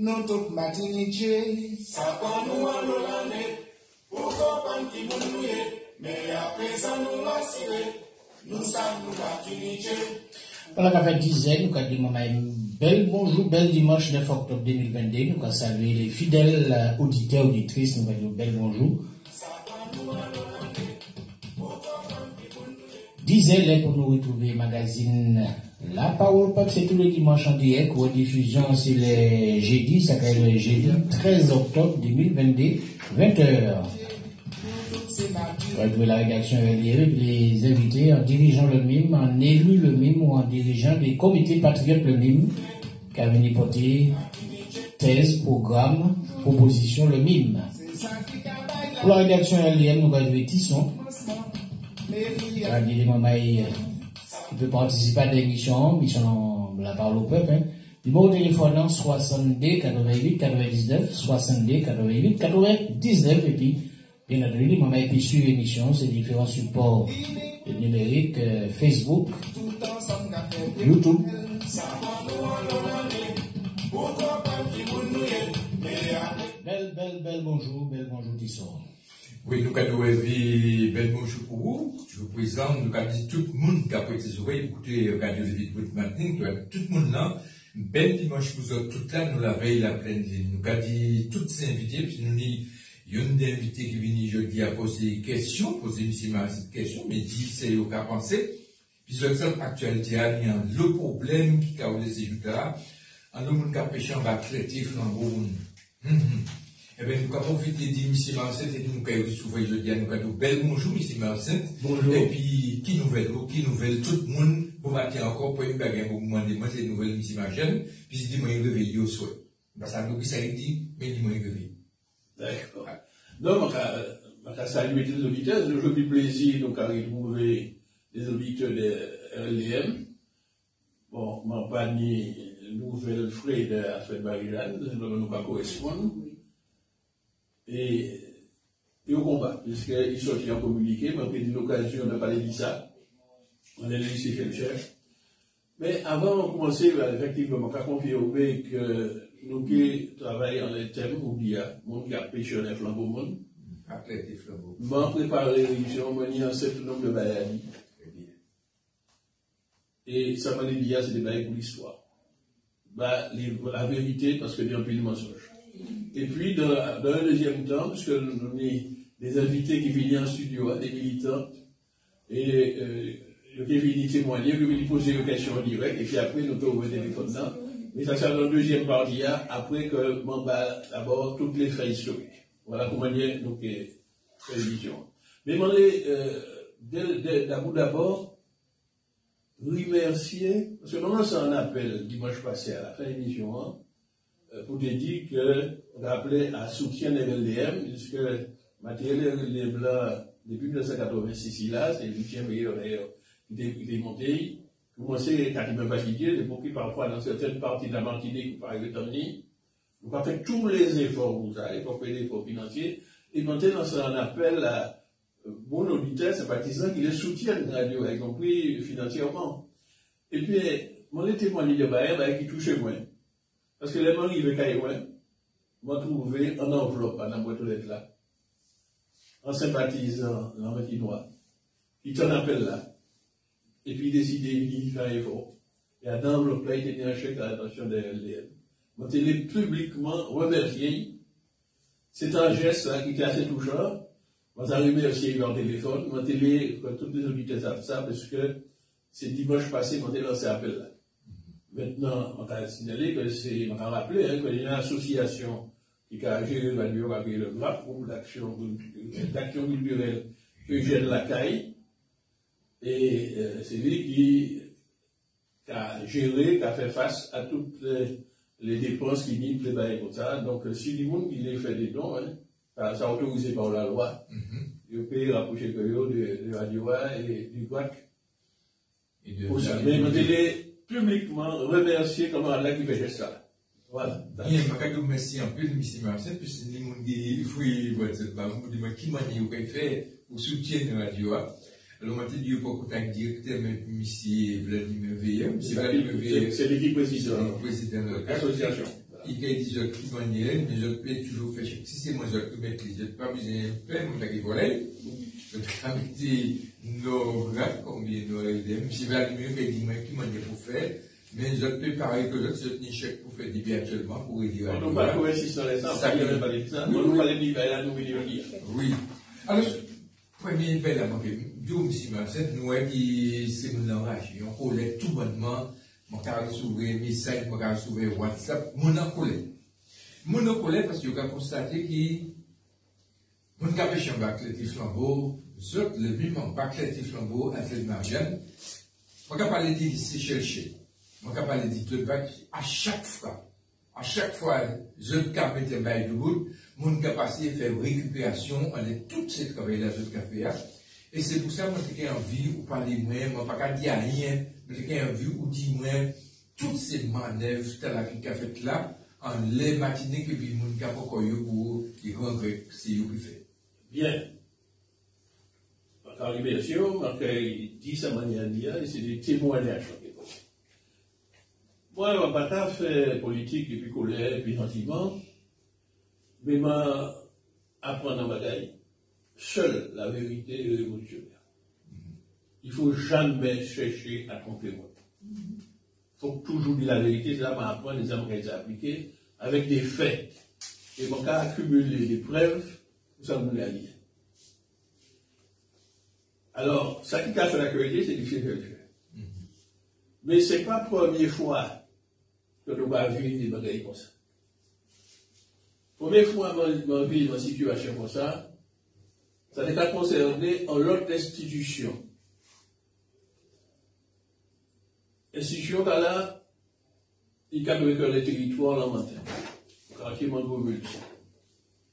Non tout matiniché, ça prend nous à l'année, pour comprendre qui nous est, mais après ça nous l'assurer, nous sommes nous matiniché. Voilà, ça fait 10 ans, nous avons dit bel bonjour, bel dimanche 9 octobre 2022, nous avons salué les fidèles auditeurs, auditrices, nous avons dit bel bonjour. 10 ans pour nous retrouver magazine La Parole Pop, c'est tous les dimanches en direct, ou en diffusion, c'est le jeudi, ça s'appelle le jeudi 13 octobre 2022, 20h. Avec la rédaction les invités en dirigeant le MIM, en élu le MIM ou en dirigeant les comités patriotes le MIM, qui a venu porter thèse, programme, proposition le MIM. Pour la rédaction LDM, nous avons Tisson. Il peut participer à l'émission, mission La Parole au Peuple. Numéro de téléphone 62 88 99, 62 88 99, et puis bien entendu, moi, je suis sur l'émission, c'est différents supports numériques, Facebook, YouTube. Bel bonjour, Tisson. Oui, nous avons vu bel bonjour pour vous. Je vous présente, nous avons dit tout le monde qui a prêté ses oreilles, écoutez, Radio Lévite pour matin, tout le monde là. Bel dimanche pour vous autres, toute là, nous la veille, la pleine ligne. Nous avons dit toutes ces invités, puis nous dit, il y a une invité qui vient jeudi à poser des questions, poser une cette question, mais dit, c'est au cas pensé. Puis, sur cette actualité, il y a le problème qui a les résultats. En nous, nous avons pêché en bas créatif, dans le monde. Eh bien, nous avons profité de M. Marcet et nous avons souvent jeudi à nous avons bel bonjour, M. Marcet. Bonjour. Et puis, qui nouvelle, tout le monde, pour matin encore, pour une bagarre, pour demander, moi, c'est une nouvelle, M. Marcet. Puis, je dis, moi, il réveille au souhait. Parce que ça dit, mais dis-moi, il réveille. D'accord. Donc, je salue tous les auditeurs. C'est aujourd'hui plaisir donc, à retrouver les auditeurs de LDM. Bon, ma panier nouvelle frais de Affaire Maryland, nous ne pas correspondre. Et au combat, puisqu'ils sont en communiqué, m'a pris l'occasion de parler de ça. On est laissé chercher. Mais avant de commencer, effectivement, je vais confirmer que nous qui travaillons en thème, ou bien, mon qui a pêché en flambeau monde, m'a préparé l'émission, m'a mis un certain nombre de baillis. Et ça m'a dit, c'est des bails pour l'histoire. Bah, la vérité, parce que il y a un peu de mensonge. Et puis, dans un deuxième temps, parce que nous avons des invités qui viennent en studio, des militants, et qui viennent témoigner, qui viennent poser des questions en direct, et puis après, nous avons le téléphone là. Mais ça, c'est dans la deuxième partie, après que m'en bat d'abord toutes les faits historiques. Voilà comment dire, donc, l'émission. Mais d'abord, remercier, parce que normalement, c'est un appel dimanche passé à la fin de l'émission, pour te dire qu'on a appelé à soutien de l'LDM, puisque matériel les blancs, depuis 1986, là, c'est le 8e meilleur d'ailleurs, qui est monté, commencé à être fatigué, depuis parfois dans certaines parties de la Martinique, par exemple, nous avons fait tous les efforts, vous savez, pour payer les efforts financiers, et maintenant, c'est un appel à bon auditeur, sympathisant, qui les soutiennent, radio, y compris financièrement. Et puis, mon témoignage de Bayer, qui touche moins. Parce que les gens qui veulent cailler, m'ont trouvé en enveloppe dans la boîte aux lettres là, en sympathisant dans le noir, qui t'en appelle là, et puis décidé de faire un effort. Et à dans l'enveloppe là, il était un chèque à l'attention de LDM. M'ont télé publiquement remercié. C'est un geste là qui était assez touchant. M'ont remercié leur téléphone. M'ont télé, comme tous les auditeurs savent ça, parce que c'est dimanche passé, m'ont lancé appel là. Maintenant, on a signalé que c'est, on a rappelé, qu'il y a une association qui a géré avec le GRAP, groupe d'action culturelle Eugène Lacaille, et c'est lui qui a géré, qui a fait face à toutes les dépenses qui nient les bails comme ça. Donc, si le monde qui les fait des dons, ça est autorisé par la loi, il peut rapprocher que de Radio et du GUAC. Mais publiquement remercier comment Allah qui fait ça. Voilà. Bien, je vous remercie un peu, M. Marcel, puisque les gens qui font qui manie ou fait pour soutenir la radio. Alors, on m'a dit, pour contact directement avec M. Vladimir Veilleux. C'est l'équipe président de l'association. Il y a des autres qui manièrent, mais je peux toujours faire. Si c'est moi, je peux mettre les autres, pas besoin de faire, mon qui volait. Je peux mettre nos gars, comme nos LDM, si va mieux que dis-moi qui manière pour faire. Mais je peux pareil que l'autre, je tenais chèque pour faire des biens actuellement, pour aider à on ne va pas insister sur les gens, ça ne va pas ça. On ne va pas dire, là, nous venons dire. Oui. Alors, premier bel amour, Dieu, si ma cette noix qui, c'est mon langage, on collait tout bonnement. Mon caractère s'ouvrir, message, mon caractère s'ouvrir WhatsApp, mon encolé. Mon encolé parce que vous avez constaté que mon cap échangé avec les flambeaux, le même pas que les flambeaux, à fait Marianne. Mon cap parler dit c'est chercher. Mon cap parler dit tout bac à chaque fois, je cap mettre un bail de bout, mon capacité de faire récupération, on est toutes ces travail-là, je cap faire. Et c'est pour ça que moi, j'ai envie de parler moins, moi, pas dire rien, mais j'ai envie de dire moins, toutes ces manœuvres, qui a fait là, en les matinées que puis mon cap pour les grands grecs, c'est eux qui fait. Bien. En libération, après, dit sa manière de dire, c'est des témoignages. Moi, je ne vais pas faire politique, et puis colère, et puis sentiment, mais je apprendre en bataille. Seule la vérité est révolutionnaire. Il ne faut jamais chercher à tromper moi. Il faut toujours dire la vérité, c'est là qu'on apprend les hommes qui sont appliqués avec des faits. Et mon cas accumuler des preuves, nous allons les lire. Alors, ça qui a fait la vérité, c'est difficile de le faire. Mais ce n'est pas la première fois que nous allons vivre des bagailles comme ça. La première fois que nous vivons une situation comme ça, ça n'est pas concerné en l'autre institution. Institution là, il y a les territoires en matin.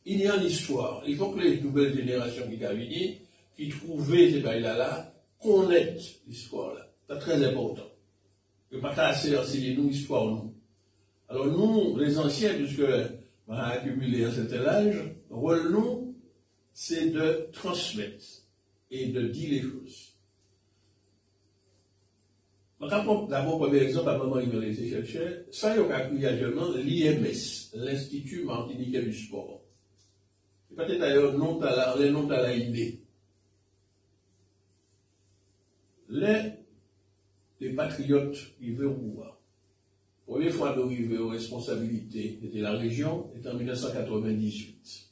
Il y a une histoire. Il faut que les nouvelles générations qui viennent, qui trouvent ces bails-là, connaissent l'histoire là. C'est très important. Il ne faut pas assez enseigner nous l'histoire nous. Alors nous, les anciens, puisque on a accumulé un certain âge, le rôle nous, c'est de transmettre et de dire les choses. D'abord, premier exemple, à moment où les chercheurs, ça y a actuellement l'IMS, l'Institut Martiniquais du Sport. C'est peut-être d'ailleurs les noms à la idée. Les patriotes qui veulent pouvoir. La première fois d'arriver aux responsabilités de la région est en 1998.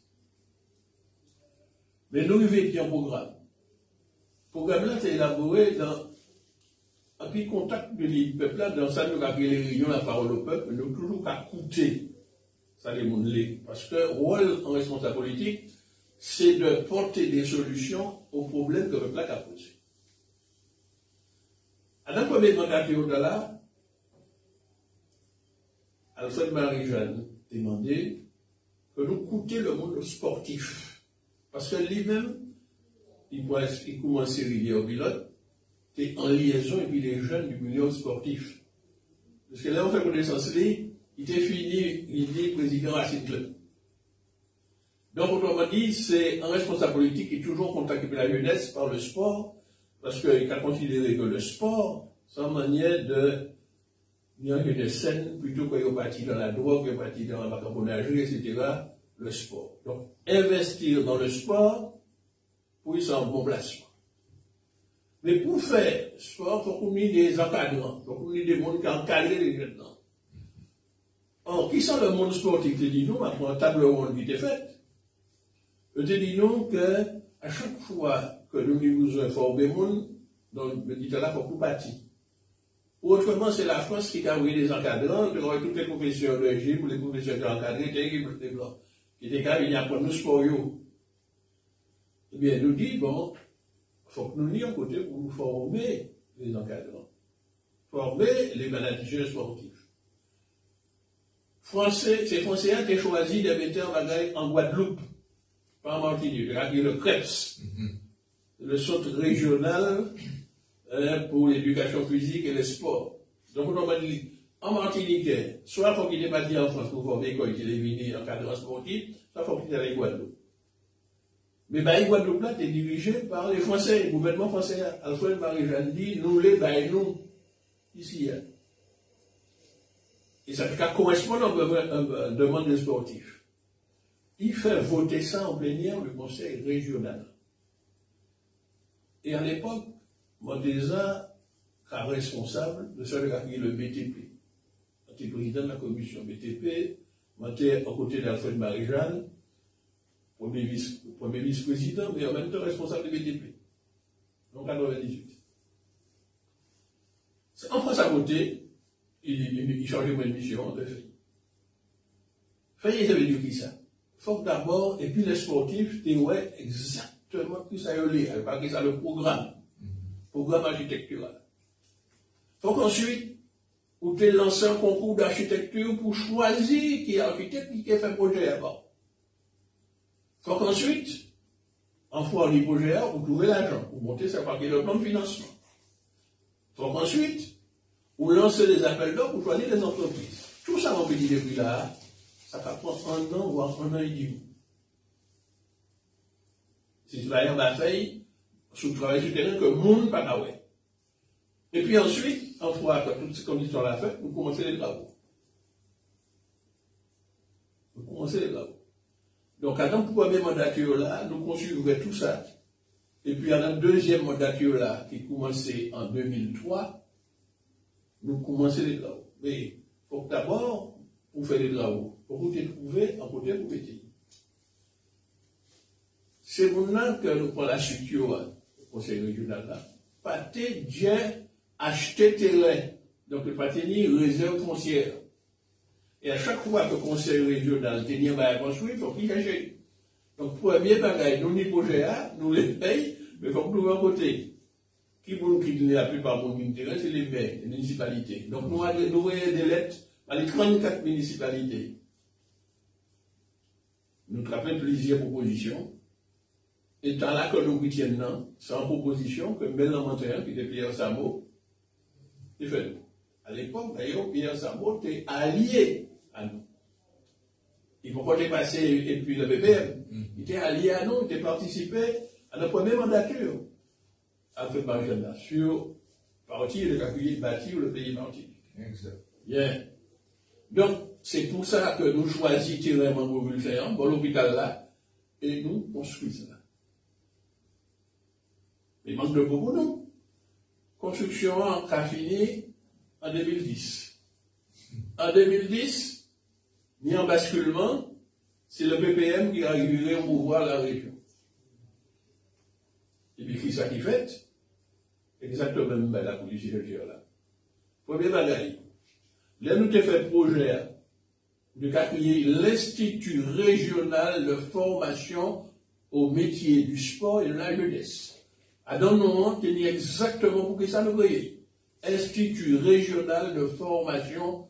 Mais nous vivons un programme. Le programme-là, c'est élaboré dans un petit contact du peuple là, dans ça, nous avons les réunions, la parole au peuple, nous avons toujours qu'à coûter ça les mondes. Parce que le rôle en responsable politique, c'est de porter des solutions aux problèmes que le peuple a posés. À la première mandature de là, Alfred Marie-Jeanne demandait que nous coûtions le monde sportif. Parce que lui-même, il commence à rivière au pilote, et en liaison avec les jeunes du milieu sportif. Parce que là, on fait connaissance, il était fini, il est président Racing Club. Donc, autrement dit, c'est un responsable politique qui est toujours contacté avec la jeunesse par le sport, parce qu'il a considéré que le sport, c'est une manière de venir une scène, plutôt qu'il est parti dans la drogue, qu'il est parti dans la vagabondagerie, etc., le sport. Donc, investir dans le sport, pour y un bon placement. Mais pour faire sport, il faut qu'on ait des encadrants, il faut qu'on ait des gens qui encadrent les jeunes. Or, qui sont le monde sportif? Je dis nous, après un table ronde qui était faite, je dis nous que à chaque fois que nous nous informons des gens, donc le dit là, il faut tout bâtir. Autrement, c'est la France qui a envoyé des encadrants, qui aurait toutes les professeurs de gym, ou les professeurs qui ont encadré, des blancs, qui étaient capables d'apprendre nous sport. Eh bien, nous dit, bon, il faut que nous lions côté pour nous former les encadrants, former les managers sportifs. C'est Français qui ont choisi de mettre un bagage en Guadeloupe, pas en Martinique, le CREPS, le centre régional pour l'éducation physique et le sport. Donc, on a dit, en Martinique, soit il faut qu'il ait parti en France pour former quand il est venu en cadre sportif, soit il faut qu'il aille à Guadeloupe. Mais Guadeloupe là est dirigé par les Français, le gouvernement français. Alfred Marie-Jeanne dit, nous les nous, ici. et ça correspond à une demande des sportifs. Il fait voter ça en plénière le conseil régional. Et à l'époque, Monteza est responsable de ce qu'a le BTP. Il était président de la commission BTP, monté aux côtés d'Alfred Marie-Jeanne, premier vice-président, mais en même temps responsable de BTP. En 98. En France à côté, il changeait mon mission de fait. Fait, ça veut dire qui ça? Faut que d'abord, et puis les sportifs, tu ouais exactement qui ça y est, pas que ça le programme architectural. Faut qu'ensuite, vous te lancez un concours d'architecture pour choisir qui est architecte qui fait un projet d'abord. Faut qu'ensuite, en fois du projet, vous trouvez l'argent, vous montez ça par le plan de financement. Faut qu'ensuite, vous lancez des appels d'offres pour choisir les entreprises. Tout ça, on peut dire depuis là, ça va prendre 1 an, voire 1 an et demi. Si tu vas aller en bataille, sous travail sur le terrain, que le monde pas là. Et puis ensuite, en fois que toutes ces conditions la fait, vous commencez les travaux. Donc, à notre première mandature là, nous construisons tout ça. Et puis, à notre deuxième mandature là, qui commençait en 2003, nous commençons les travaux. Mais, il faut que d'abord, pour faire les travaux, pour vous trouver en côté pour péter. C'est maintenant que nous prenons la structure du conseil régional là. Pâté, Dieu, acheter terrain. Donc, le pâté ni réserve foncière. Et à chaque fois que le conseil régional tenir à construire, il faut qu'il achète. Donc, premier bagage, nous, les projets, nous les payons, mais il faut que nous à côté. Qui vont quitter la plupart de mon terrain, c'est les maires, les municipalités. Donc, nous avons des lettres à les 34 municipalités. Nous avons plusieurs propositions. Et tant là que nous retiennent, c'est en proposition que Mélan-Montaire, qui était Pierre Samo, il fait. À l'époque, d'ailleurs, Pierre Samo était allié à nous. Il faut pas dépasser, et puis le BPM, il était allié à nous, il était participé à notre première mandature. A fait Marie-Jeanne sur parti de calculer bâtir le pays martinique. Exact. Bien. Donc, c'est pour ça que nous choisissons vraiment pour le faire, pour l'hôpital là, et nous construisons ça. Il manque de beaucoup, non? Construction a fini en 2010. En 2010, ni en basculement, c'est le PPM qui a régulièrement au pouvoir de la région. Et puis, qui ça qui fait? Exactement même la police là. Premier bagage. Là, nous avons fait le projet de créer l'Institut régional de formation au métier du sport et de la jeunesse. À dans nos moments, tenir exactement pour que ça nous voyait. Institut régional de formation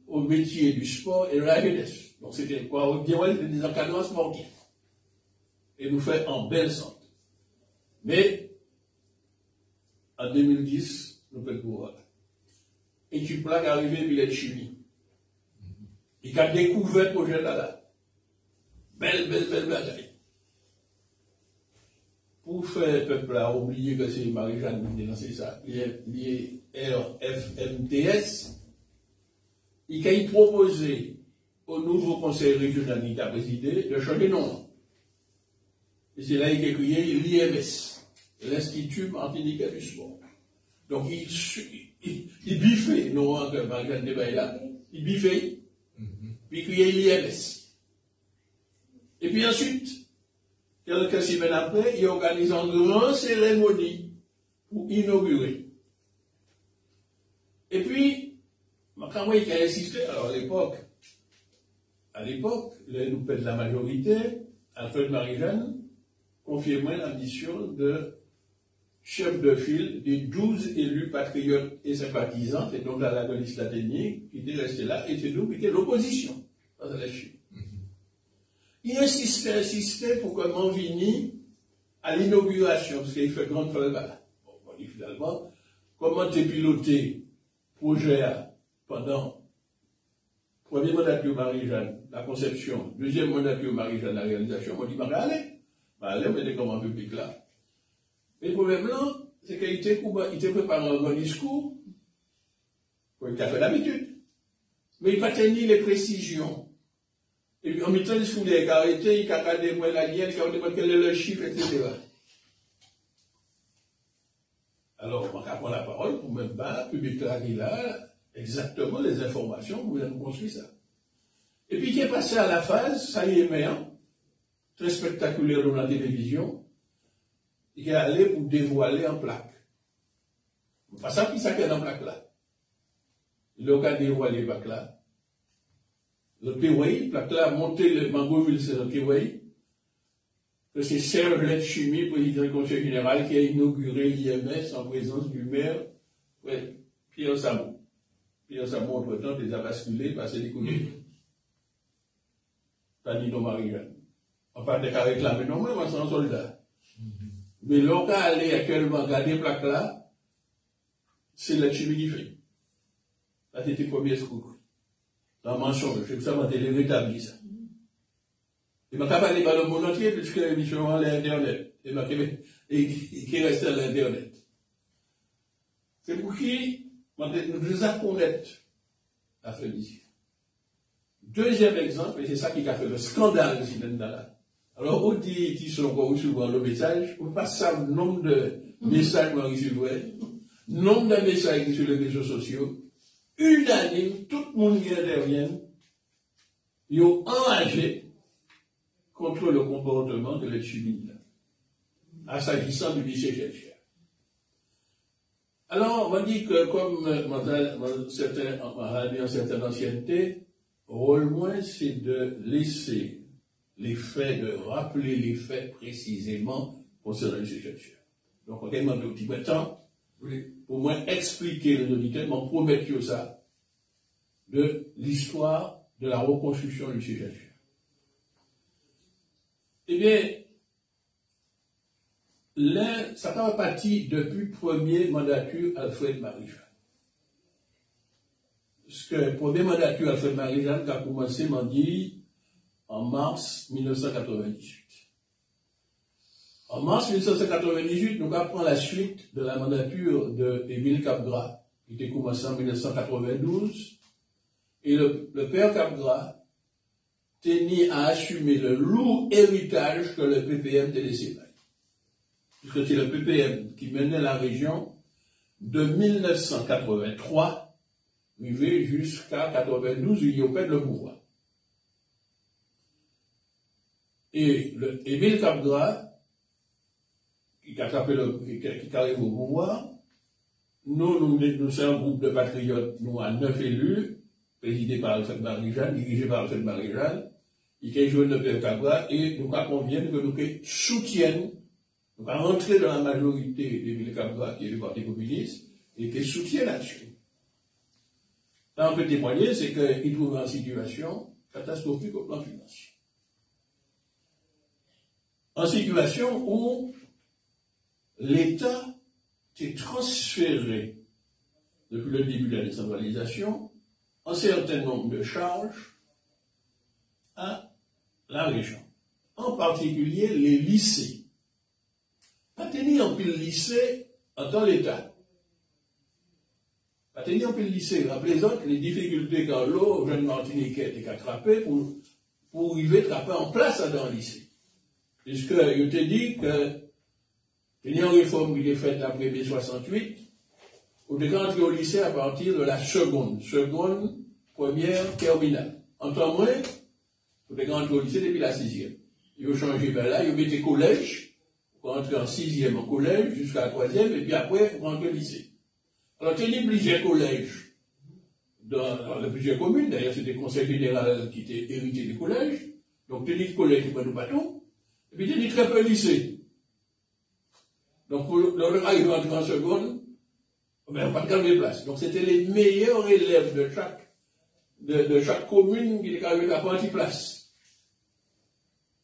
au métier du sport et de la jeunesse. Donc c'était quoi? Bien, des encadrements sportifs. Et nous fait en belle santé. Mais, en 2010, nous faisons le pouvoir. Et tu plaques arriver, puis il chimie. Il a découvert le projet là. Belle bataille. Pour faire le peuple là oublier que c'est Marie-Jeanne qui a lancé ça, lié RFMTS, il a proposé au nouveau conseil régional qui a présidé de changer de nom. Et c'est là qu'il a créé l'IMS, l'Institut Martiniquais du Sport. Donc il biffait, non, que Marie-Jeanne débat là, il biffait, puis il créé l'IMS. Et puis ensuite, quelques semaines après, il organise une grande cérémonie pour inaugurer. Et puis, quand il a insisté, alors à l'époque, nous pète la majorité, Alfred Marie-Jeanne confiait-moi la mission de chef de file des 12 élus patriotes et sympathisants, et donc à la police latinique, qui étaient restés là, et c'est nous qui étions l'opposition dans la Chine. Il insistait pour que Manvini, à l'inauguration, parce qu'il fait grande folle là. Bon, on dit finalement, comment tu piloté projet pendant premier mandature Marie-Jeanne, la conception, deuxième mandature Marie-Jeanne, la réalisation, on dit, allez, mettez comme un public là. Mais le problème là, c'est qu'il était préparé un bon discours, comme il a fait d'habitude. mais il n'a pas tenu les précisions. Et puis, en même temps, il se fout arrêté, il a regardé la lienne, il a demandé quel est le chiffre, etc. Alors, on va prendre la parole pour même pas publier là exactement les informations pour nous construire ça. Et puis, qui est passé à la phase, ça y est, mais, très spectaculaire dans la télévision, il est allé pour dévoiler en plaque. Pas ça qui s'appelle en plaque là. Il a dévoilé la plaque là. Le PWI, plaque là, monté le Mangoville, c'est le PWI. Que c'est Serge Letchimi, président du Conseil général, qui a inauguré l'IMS en présence du maire, Pierre Samou. Pierre Samou, entre-temps, les a basculés, passé des coups de pas dit non Marie-Jeanne. On parle de réclamer non, mais moi, c'est un soldat. Mais l'on a allé actuellement garder la plaque là, c'est Letchimi qui fait. Ça, c'était le premier secours. Dans mensonge, c'est pour ça qu'on a rétabli ça. Il m'a parlé par le monde entier, puisque l'émission à l'Internet. Et qui reste à l'Internet. C'est pour qui nous devons connaître la félicité. Deuxième exemple, et c'est ça qui a fait le scandale ici là. Alors, on dit qu'ils sont encore recevoir le message, on passe ça le nombre de messages qu'on recevait, nombre de messages sur les réseaux sociaux, unanime, tout le monde qui intervient, ils ont enragé contre le comportement de l'Etchimine, à s'agissant du lycée Chercheur. Alors, on dit que, comme un certain ancienneté, rôle moins, c'est de laisser les faits, de rappeler les faits précisément concernant le lycée Chercheur. Donc, on demande un petit peu de temps, pour moi expliquer les auditeurs, m'en promettre ça, de l'histoire de la reconstruction du lycée Chercheur. Eh bien, ça part parti depuis le premier mandature Alfred Marie-Jeanne. Parce que le premier mandature Alfred Marie-Jeanne qui a commencé, m'a dit, en mars 1998. En mars 1998, nous apprenons la suite de la mandature d'Émile Capgras, qui était commencé en 1992, et le père Capgras tenait à assumer le lourd héritage que le PPM était laissé. Puisque c'est le PPM qui menait la région de 1983, arrivé jusqu'à 92, où il y a le pouvoir. Et Émile Capgras, qui arrive au pouvoir, nous sommes un groupe de patriotes, nous à 9 élus, présidé par Alfred Marie-Jeanne, dirigé par Alfred Marie-Jeanne, qui a joué le père Capgras, et nous conviennent que nous soutiennent, nous allons rentrer dans la majorité d'Émile Capgras, qui est le Parti communiste, et qui soutient là-dessus. Là, on peut témoigner, c'est qu'il trouve une situation catastrophique au plan financier. En situation où l'État s'est transféré, depuis le début de la décentralisation, un certain nombre de charges à la région. En particulier, les lycées. Pas tenir en pile lycée en temps l'État. Pas tenir en pile lycée. Rappelez-vous les difficultés quand l'eau, jeune Martiniquais, était attrapé pour arriver à trapper en place dans le lycée. Puisque je t'ai dit que il y a une réforme qui est faite après mai 68, où on entrer au lycée à partir de la seconde, première, terminale. En temps moins, on entrer au lycée depuis la 6e. Ils ont changé vers là, ils ont mis collège, on rentre en 6e en collège, jusqu'à la 3e, et puis après, on rentre au lycée. Alors, il y a plusieurs collèges dans plusieurs communes, d'ailleurs, c'était le conseil général qui était hérité du collège, donc il y a des collèges qui prennent partout, et puis il y a très peu de lycées. Donc, pour le arriver en 30 secondes, ben, on va pas garder de place. Donc, c'était les meilleurs élèves de chaque commune qui étaient arrivés à prendre place.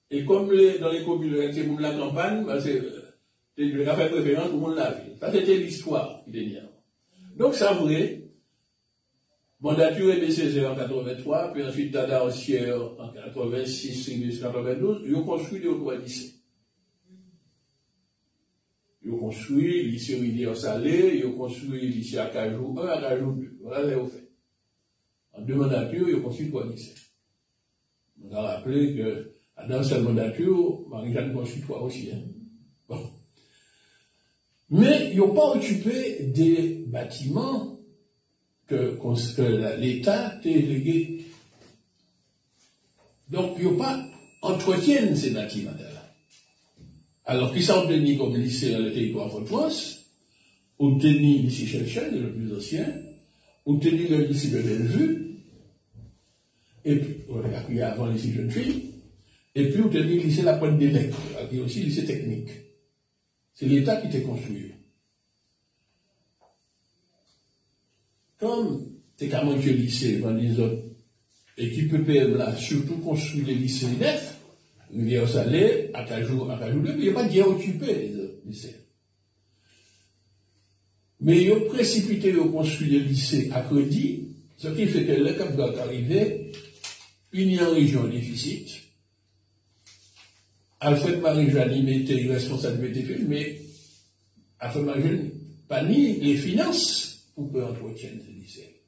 Et comme dans les communes de la campagne, ben, c'est le café préférence pour le la ville. Ça, c'était l'histoire qui était. Donc, ça vrai, mandature Aimé Césaire en 83, puis ensuite Dada Ossière en 86, et 92, ils ont construit des autres lycées. Ils ont construit le lycée Rivière Salée, ils ont construit le lycée Acajou 1, Acajou 2. Voilà ce qu'ils ont fait. en 2 mandatures, il a construit 3 lycées. On a rappelé que, dans cette mandature, Marie-Jeanne construit 3 aussi. Hein. Bon. Mais ils n'ont pas occupé des bâtiments que l'État a délégués. Donc, ils n'ont pas entretenu ces bâtiments-là. Alors, qui sont tenus comme lycée dans le territoire Fort-France, ou tenus le lycée Chelchen, le plus ancien, ou tenus le lycée de Bellevue, et puis, il y a avant le lycée Jeune Fille, et puis, ou tenus le lycée La Pointe d'Élec, qui est aussi le lycée technique. C'est l'État qui t'a construit. Comme t'es qu'à manger le lycée, dans les autres, et qui peut là, surtout construire les lycées neufs, Rivière Salée, à Cajou 2, il n'y a pas bien occupé les autres lycées. Mais ils ont précipité, ils ont construit les lycées à crédit, ce qui fait que le Cap doit arriver, uni en région déficit. Alfred Marie-Jeanne mettait une responsabilité, mais Alfred Marie-Jeanne pas ni les finances pour que entretienne ces lycées.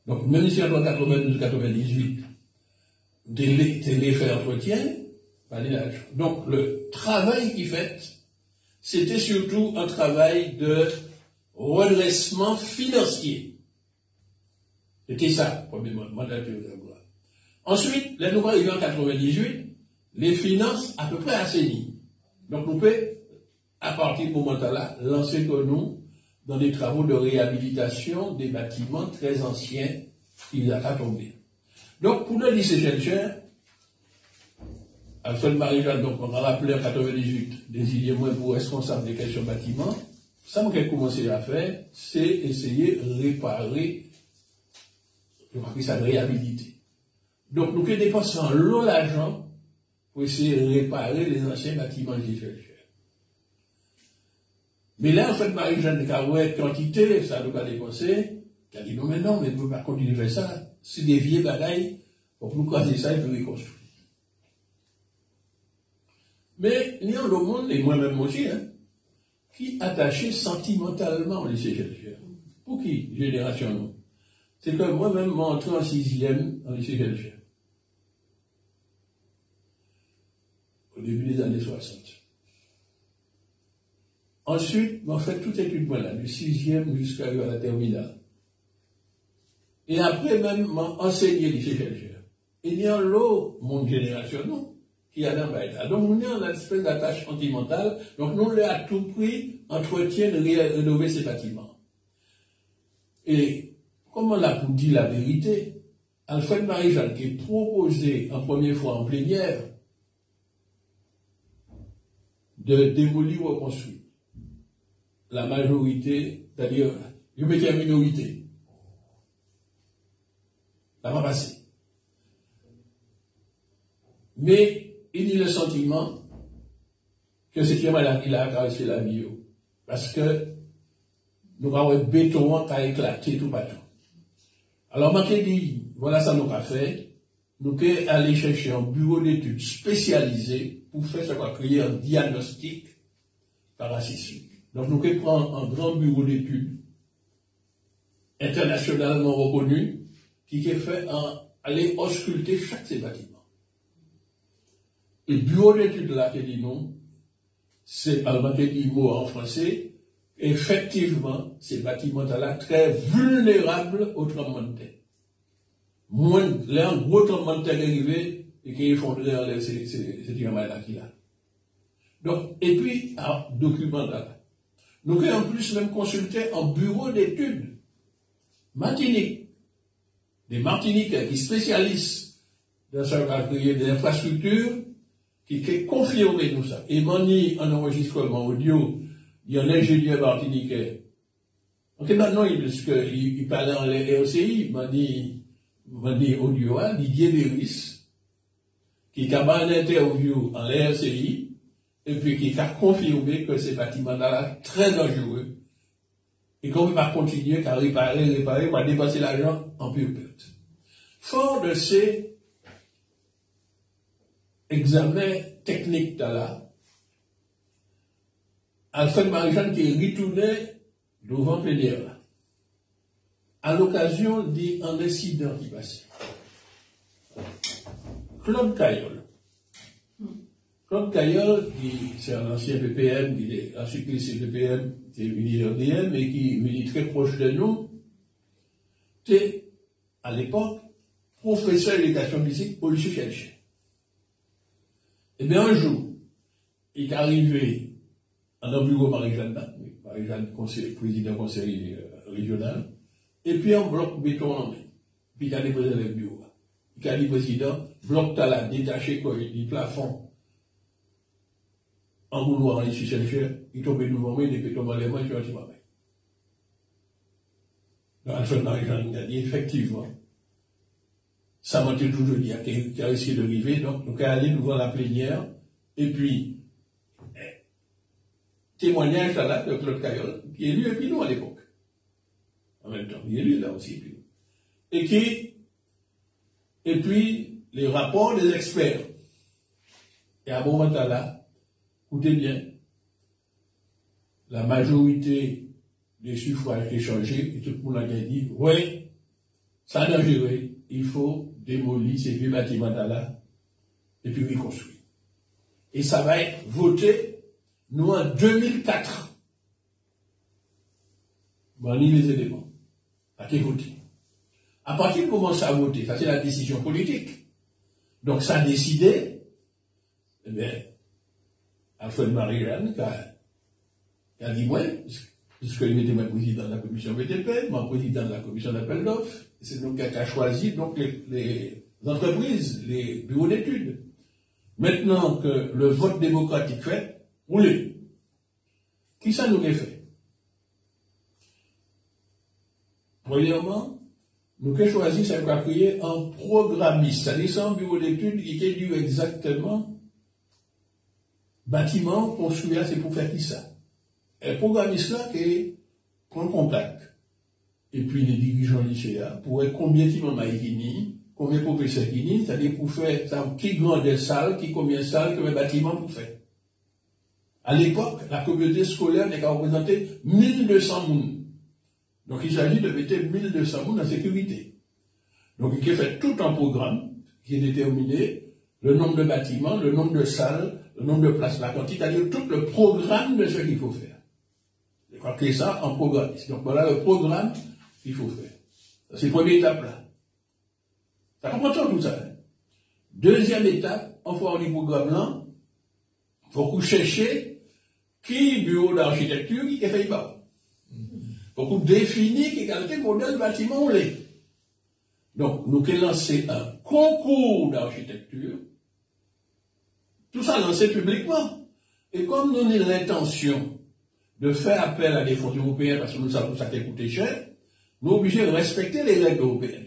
Donc, même si en 92-98, les faits entretiennent, pas ni l'argent. Donc, le travail qu'il fait, c'était surtout un travail de redressement financier. C'était ça, premier mandature de la. Ensuite, les nouveaux arrivés en 98, les finances à peu près assainies. Donc, nous pouvons, à partir de ce moment-là, lancer que nous dans des travaux de réhabilitation des bâtiments très anciens qui n'ont pas tombé. Donc, pour le lycée Chelchen, Alfred Marie-Jeanne, donc, on a rappelé en 98, désigné moi pour responsable des questions bâtiments. Ça, qu'on a commencé à faire, c'est essayer de réparer, je crois que ça réhabiliter. Donc, nous avons dépensé en lot d'argent pour essayer de réparer les anciens bâtiments du Chelchen. Mais là, en fait, Marie-Jeanne Carouet, quantité, ça nous a dépensé, qui a dit non, mais on ne peut pas continuer à faire ça. C'est des vieilles bagailles, pour nous croiser ça, il faut reconstruire. Mais il y a le monde, et moi-même aussi, hein, qui attaché sentimentalement au lycée Chelchen. Pour qui, génération nous? C'est que moi-même, je entré en 6e au lycée Chelchen. Au début des années 60. Ensuite, on fait toute étude, voilà, du 6e jusqu'à la terminale. Et après, même, m'a enseigné le lycée Chelchen. Il y a l'eau, mon génération, non, qui a dans Baïta. Donc, on est en espèce d'attache sentimentale. Donc, nous, on à tout prix, entretien, rénover ces bâtiments. Et, comme on l'a pour dire la vérité, Alfred Marie-Jeanne, qui est proposé en première fois en plénière, de démolir ou reconstruire. La majorité, c'est-à-dire, je mettais la minorité. Ça va passer. Mais, il y a le sentiment que c'est qui a caressé la vie. Parce que, nous avons un béton qui a éclaté tout partout. Alors, moi, je dis, voilà ça nous a fait. Nous pouvons aller chercher un bureau d'études spécialisé pour faire ce qu'on va créer un diagnostic parasismique. Donc, nous pouvons prendre un grand bureau d'études internationalement reconnu qui est fait aller ausculter chaque de ces bâtiments. Et le bureau d'études là qui dit non, c'est par le mot en français, effectivement, ces bâtiments-là très vulnérables au tremblement de terre. Moins, là, un gros tremblement de terre arrivé et qui effondrait ces diamants-là qu'il a. Donc, et puis, un document là. Nous avons en plus même consulté un bureau d'études Martinique, des Martiniquais qui spécialisent dans ce créer des infrastructures qui confirment tout ça. Et mani en enregistrement audio, il y a un ingénieur martiniquais. Donc maintenant, il parlait en RCI, mani audio, Didier Béris, qui a fait une interview en RCI, et puis qui a confirmé que ces bâtiments-là sont très dangereux. Et qu'on ne peut pas continuer qu'à réparer, à dépasser l'argent en pure perte. Fort de ces examens techniques là, Alfred Marie-Jeanne qui retournait devant plénière là. à l'occasion d'un incident qui passait. Claude Caillol. Claude Caillol, c'est un ancien PPM, ensuite il est PPM, c'est UNIRDM, et qui est très proche de nous, était, à l'époque, professeur d'éducation physique au lycée Cherché. Et bien un jour, il est arrivé dans le bureau Marie-Jeanne, président conseil régional, et puis un bloc béton en main. Puis il a déposé le bureau. Il a dit président, bloc talent détaché du plafond en vouloir en lycée Cherché, il tombe devant moi, il est tombé dans les mains, il a dit ma main. Donc Alfred Marie-Jeanne a dit effectivement, ça m'a toujours dit qu'il a risqué de arriver, donc nous allons aller devant la plénière, et puis, témoignage là de Claude Caillol, qui est lui et puis nous à l'époque. En même temps, il est lui là aussi, puis nous. Et puis, les rapports des experts. Et à bon moment là, écoutez bien, la majorité des suffrages échangés, et tout le monde a dit, oui, ça a dangereux, il faut démolir ces vieux bâtiments là, et puis reconstruire. Et ça va être voté, nous, en 2004. Mani les éléments. À qui voter. À partir du moment où ça a voté, ça c'est la décision politique. Donc ça a décidé, eh bien, Alfred Marie-Jeanne, qui a dit, moi, puisque il était mon président de la commission BTP, mon président de la commission d'appel d'offres, c'est donc qui a choisi donc les entreprises, les bureaux d'études. Maintenant que le vote démocratique fait, roulez. Qui ça nous a fait? Premièrement, nous avons choisi, ça va créer un programmiste. C'est-à-dire, c'est un bureau d'études qui est dû exactement bâtiment construit, c'est pour faire qui ça? Un programmiste là qui prend contact. Et puis les dirigeants lycéens, pour être combien de membres combien de professeurs qui n'y, c'est-à-dire pour faire, ça, qui grande des salles, qui combien de salles, combien de bâtiments pour faire. À l'époque, la communauté scolaire n'est qu'à représenter 1200 personnes. Donc il s'agit de mettre 1200 personnes en sécurité. Donc il a fait tout un programme qui est déterminé, le nombre de bâtiments, le nombre de salles, le nombre de places vacantes, c'est-à-dire tout le programme de ce qu'il faut faire. Je crois que c'est ça en programme. Donc voilà le programme qu'il faut faire. C'est la première étape là. Ça comprend tout ça. Hein? Deuxième étape, on va du programme là, il faut qu'on cherche qui bureau d'architecture qui fait pas. Il faut qu'on définisse quel modèle de bâtiment on l'est. Donc, nous avons lancé un concours d'architecture. Tout ça lancé publiquement. Et comme nous avons l'intention de faire appel à des fonds européens, parce que nous savons que ça a coûté cher, nous sommes obligés de respecter les règles européennes.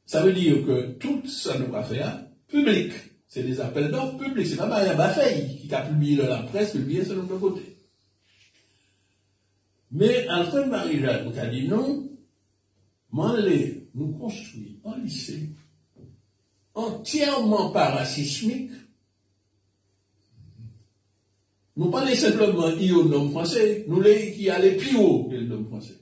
Ça veut dire que tout ça nous va faire public. C'est des appels d'offres publics. C'est pas Maria Baffey qui a publié dans la presse, publié sur notre côté. Mais Alfred Marie-Jeanne nous a dit non, nous construisons un lycée entièrement parasismique. Nous parlons simplement au nom français, nous les qui allait plus haut que le nom français.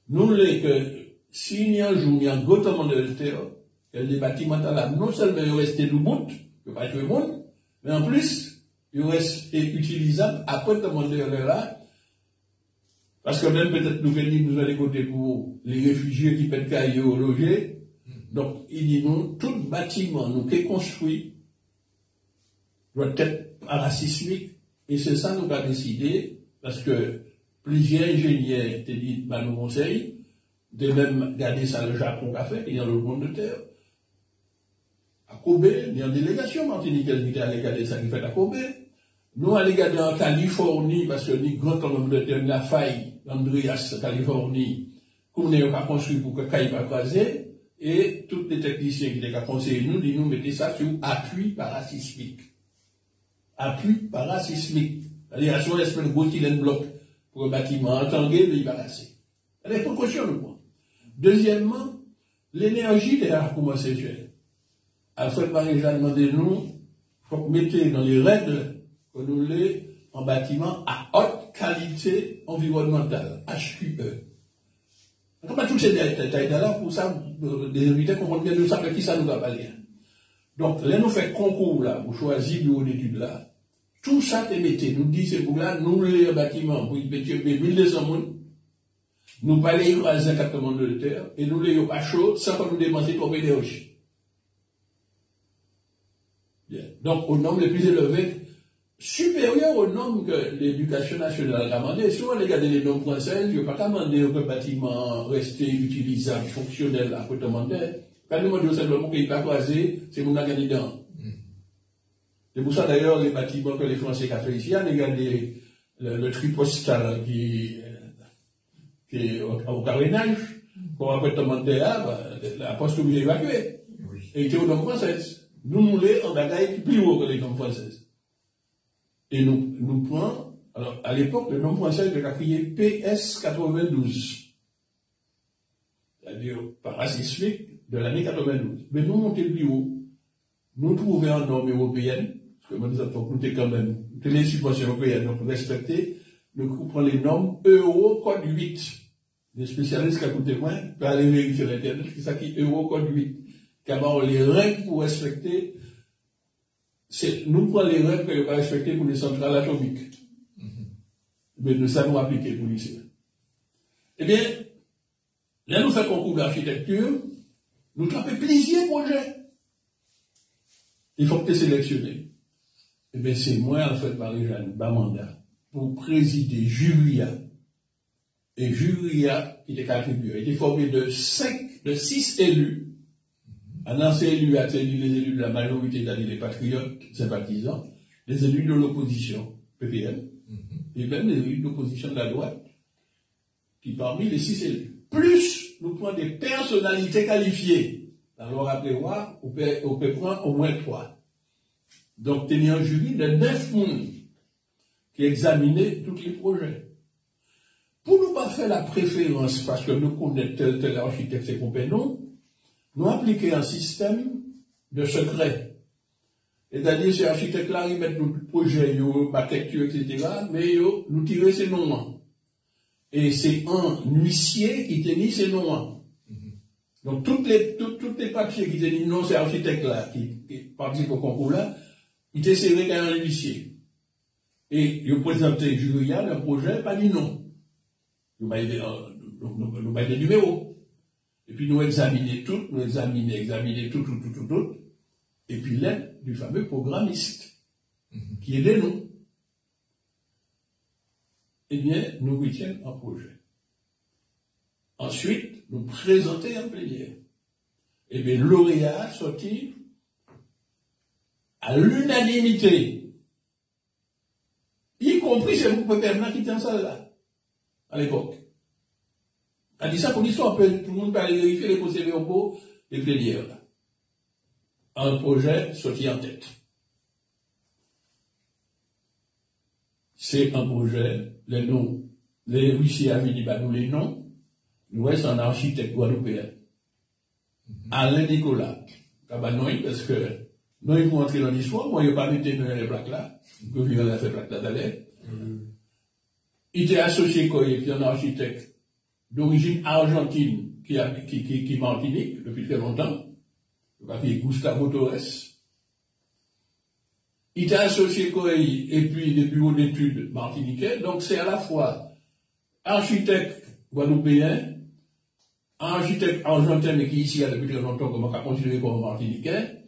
Nous les que s'il y a un jour, il y a un gros temps de terre, les bâtiments là, non seulement ils restent debout, il n'y a pas tout le monde, mais en plus, ils restent utilisables après le temps de là, parce que même peut-être nous venons nous aller côté pour les réfugiés qui peuvent caillou loger. Donc, il dit non, tout bâtiment, nous qui est construit, doit être parasismique, et c'est ça nous avons décidé, parce que plusieurs ingénieurs te dit, bah, nous conseillent, de même garder ça le Japon a fait, et dans le monde de terre. À Kobe, il y a une délégation martiniquaise qui est allée garder ça qui fait à Kobe. Nous allons garder en Californie, parce que nous grand nombre de terre, la faille, d'Andreas, Californie, qu'on n'est pas construit pour que Caille pas croiser, et tous les techniciens qui étaient conseillés nous, disent nous mettez ça sur appui parasismique. Appui parasismique. C'est-à-dire, sur l'espèce de gros cylindre bloc pour un bâtiment entangué, mais il va passer. C'est des précautions, le point. Deuxièmement, l'énergie déjà a commencé à faire. Alfred Marie-Jeanne demandé nous, il faut mettre dans les règles que nous les en bâtiment à haute qualité environnementale, HQE. On va tous ces détails-là pour ça, les invités comprennent bien de ça, de qui ça nous va parler. Donc, là, nous faisons concours là, pour choisir le bureau d'études là. Tout ça, te mettez, nous dit, c'est pour là, nous, les bâtiments, pour y mettre 1200 personnes, nous pas les écraser un captement de terre, et nous les pas chaud, sans qu'on nous dépenser trop d'énergie. Bien. Donc, au nombre le plus élevé, supérieur au nombre que l'éducation nationale a demandé. Si on regarde les normes françaises, il n'y a pas qu'à demander que le bâtiment reste utilisable, fonctionnel, après demander. Quand nous demandons simplement qu'il n'est pas croisé, c'est mon gagné dedans. C'est pour ça d'ailleurs les bâtiments que les Français ont fait ici, regardez le tripostal qui est au carénage, pour après demander la poste obligée d'évacuer. Oui. Et il était aux normes françaises. Nous voulons un bagage plus haut que les normes françaises. Et nous prenons, alors à l'époque, le nom français de la crié PS 92. C'est-à-dire parasismique de l'année 92. Mais nous montons plus haut. Nous trouvons en norme européenne, parce que moi, nous avons coûté quand même, toutes les subventions européennes, donc respecter, nous prenons les normes Euro Code 8. Les spécialistes qui ont coûté moins, peuvent aller vérifier sur Internet, c'est ça qui est Euro Code 8. Comment les règles pour respecter, nous prenons les règles que nous pas respecter pour les centrales atomiques. Mais nous savons appliquer pour lycée. Eh bien, là, nous faisons concours d'architecture, nous trappons plusieurs projets. Il faut que tu sélectionnes. Eh bien, c'est moi, en fait, Marie-Jeanne Bamanda, pour présider Juria. Et Juria, qui était attribué, était formé de 6 élus. Un ancien élu a tenu les élus de la majorité, c'est-à-dire les patriotes sympathisants, les élus de l'opposition, PPM, et même les élus de l'opposition de la droite, qui parmi les 6 élus. Plus, nous prenons des personnalités qualifiées. Alors, rappelez-moi, on peut prendre au moins 3. Donc, il y a un jury de 9 personnes qui examinait tous les projets. Pour ne pas faire la préférence, parce que nous connaissons tel architecte et compagnon, nous appliquons un système de secret. C'est-à-dire, ces architectes-là, ils mettent nos projets, architecture, etc., mais nous tirons ces noms. Et c'est un huissier qui tenait ces noms. Donc, toutes les papiers qui tenaient non, ces architectes-là, qui participent au concours-là, ils étaient serrés comme un huissier. Et ils présentaient Julia, le projet, pas dit non. Nous avons des numéros. Et puis nous examiner tout, tout. Et puis l'aide du fameux programmiste, qui est des noms. Eh bien, nous retiennent un projet. Ensuite, nous présenter en plénière. Eh bien, le lauréat sortit à l'unanimité, y compris ces groupes permanents qui étaient en salle là, à l'époque. On dit ça pour l'histoire, tout le monde peut aller vérifier les procédés au pot des plénières là. Un projet sorti en tête. C'est un projet, les noms, les huissiers avaient dit, nous les noms, nous sommes un architecte guadeloupéen. Alain Nicolas, parce que nous, ils vont entrer dans l'histoire, moi, ils n'ont pas mis les plaques là, ils peuvent vivre dans ces plaques là d'aller. Il était associé, quoi, il était un architecte d'origine argentine, qui Martinique, depuis très longtemps, le papier Gustavo Torres. Il était associé, quoi, et puis des bureaux d'études martiniquais, donc c'est à la fois architecte guadeloupéen, architecte argentin, mais qui ici a depuis très longtemps, comme on a continué comme martiniquais,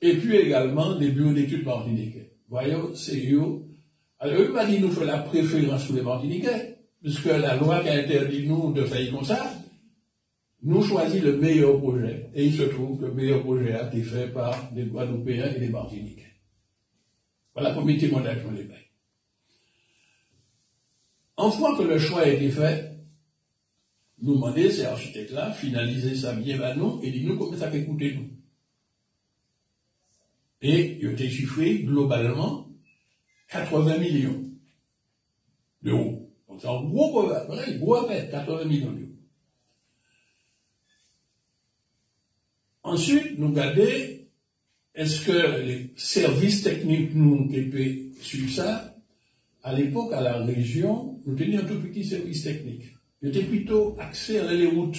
et puis également des bureaux d'études martiniquais. Voyons, c'est eux. Alors, eux m'a dit, nous fait la préférence sur les martiniquais, puisque la loi qui a interdit nous de faire comme ça, nous choisissons le meilleur projet. Et il se trouve que le meilleur projet a été fait par des Guadeloupéens et des Martiniquais. Voilà pour mes témoignages qu'on les paye. En fois que le choix a été fait, nous demandons ces architectes-là, finaliser ça bien à nous, et dis-nous combien ça fait coûter nous. Et il a été chiffré globalement 80 millions d'euros. Donc c'est un gros affaire, 80 millions d'euros. Ensuite, nous regardons, est-ce que les services techniques nous qui peuvent suivre ça, à l'époque, à la région, nous tenions un tout petit service technique. J'étais plutôt axé à les routes.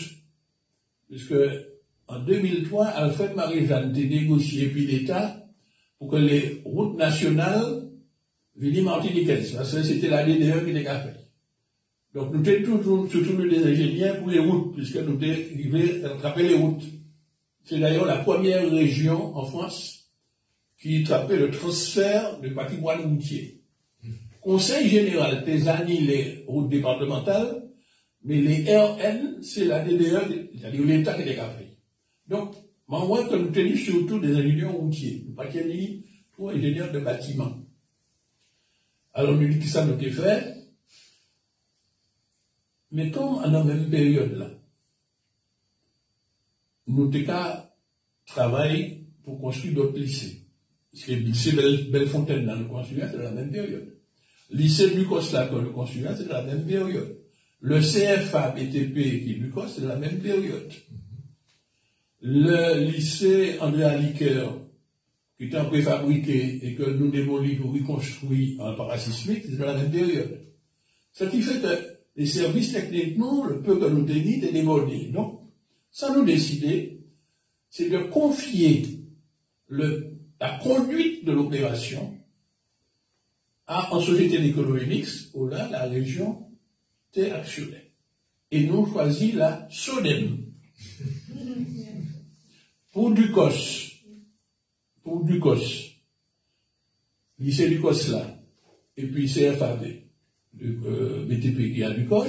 Puisque, en 2003, Alfred Marie-Jeanne a négocié puis l'État pour que les routes nationales viennent martiniquaises. Parce que c'était la DDE qui était fait. Donc, nous étions toujours, surtout nous des ingénieurs pour les routes, puisque nous devions attraper les routes. C'est d'ailleurs la première région en France qui trappait le transfert de patrimoine routier. Conseil général Tésani, les routes départementales, mais les RN, c'est la DDE, c'est-à-dire l'État qui est fait. Donc, moi, que nous tenions surtout des ingénieurs routiers, nous pas tenions pour ingénieurs de bâtiment. Alors, nous dit que ça nous était fait, mais comme à la même période là, nous avons qu'à travailler pour construire d'autres lycées. Parce que le lycée Bellefontaine, dans le construire, c'est de la même période. Le lycée Lucos, là, dans le construire, c'est de la même période. Le CFA BTP, qui est Lucos, c'est de la même période. Le lycée André Aliquer, qui est en préfabriqué et que nous démolis pour reconstruire en parasismique, c'est de la même période. Ce qui fait que les services techniques, nous, le peu que nous dénient, est démoli. Donc, ça nous décider, c'est de confier la conduite de l'opération en société d'économie mixte, où là, la région était actionnaire. Et nous choisit la SODEM. Pour Ducos, lycée Ducos là, et puis CFAV, BTP qui a Ducos,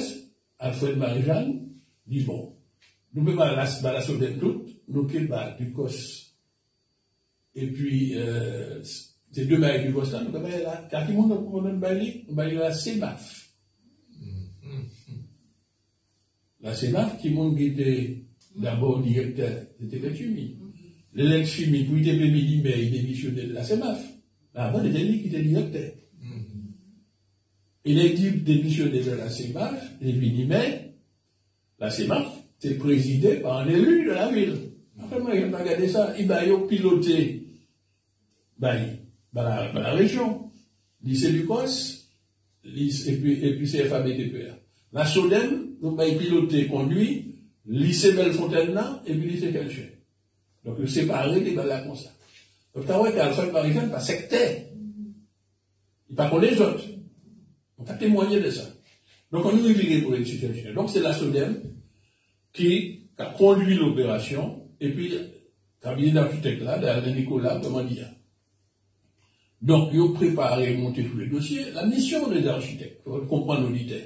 Alfred Marie-Jeanne, dit bon, nous pouvons la SODEM toute, nous qui bat Ducos, et puis, ces deux bails Ducos là, nous pouvons là, car qui monte pour nous bailler la CEMAF. La CEMAF qui monte qui était d'abord directeur, c'était Betumi. L'élection, pour ITP Midimé, il démissionnait de la CEMAF. Avant, il était lui qui était directeur. Il est démissionné de la CEMAF, et Midimé, la CEMAF, c'est présidé par un élu de la ville. Après, moi, j'ai regardé ça, il va piloter, la région. Lycée Lucos, et puis CFA BTPA. La SODEM, nous va piloter, conduit, lycée Bellefontaine là, et puis lycée Kelchen. Donc, le séparer des balles comme ça. Donc, t'as vu qu'Alfred Marie-Jeanne pas sectaire. Il pas pour les autres. On a témoigné de ça. Donc, on nous est pour les Kelchen. Donc, c'est la SODEM qui a conduit l'opération, et puis, cabinet d'architecte là, d'Alain Nicolas, comment dire. Donc, ils ont préparé et monté tous les dossiers. La mission des architectes, pour comprendre l'auditeur,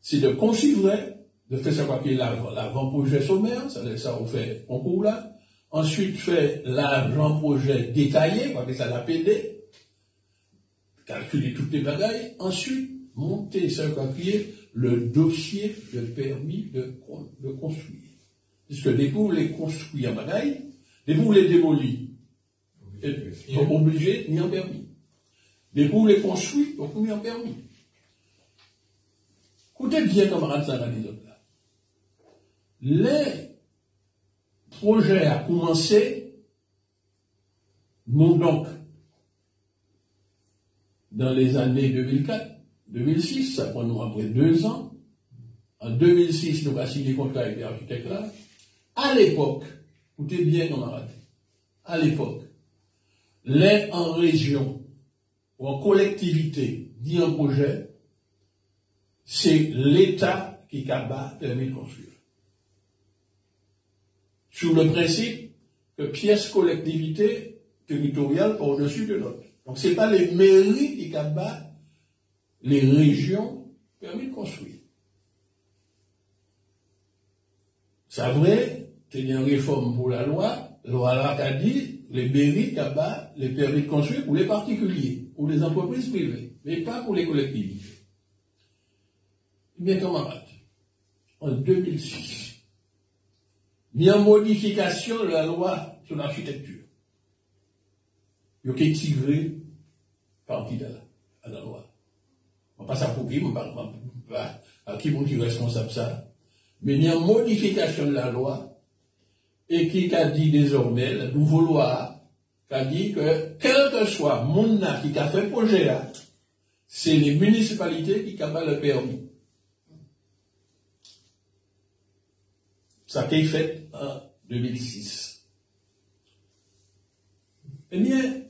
c'est de consuivre, de faire savoir qu'il y a l'avant-projet sommaire, ça on fait concours là. Ensuite, fait l'avant-projet détaillé, parce que ça l'a PD, calculer toutes les bagailles. Ensuite, monter, ça le dossier de permis de construire. Puisque dès que vous les construisez en bagaille, dès que vous les démolissez, ils sont obligés de mis en permis. Dès que vous les construisez, ils sont mis en permis. Écoutez bien, camarades, ça va les autres là. Les projets a commencé, nous donc, dans les années 2004, 2006, ça prend nous après 2 ans. En 2006, nous avons signé contrat avec les architectes là. À l'époque, écoutez bien, camarades, à l'époque, les en région ou en collectivité dit un projet, c'est l'État qui cabane permis de construire. Sur le principe que pièce collectivité territoriale au-dessus de l'autre. Donc ce n'est pas les mairies qui cabane les régions permis de construire. C'est vrai, il y a une réforme pour la loi là qui a dit les mairies cabane les permis de construire pour les particuliers, pour les entreprises privées, mais pas pour les collectivités. Bien camarades, en 2006, il y a une modification de la loi sur l'architecture. Il y a été tiré par qui à la loi. On passe à pour qui, à qui est responsable de ça. Mais il y a une modification de la loi et qui a dit désormais, la nouvelle loi, qui a dit que quel que soit mon qui a fait projet là, c'est les municipalités qui ont le permis. Ça a été fait en 2006. Eh bien,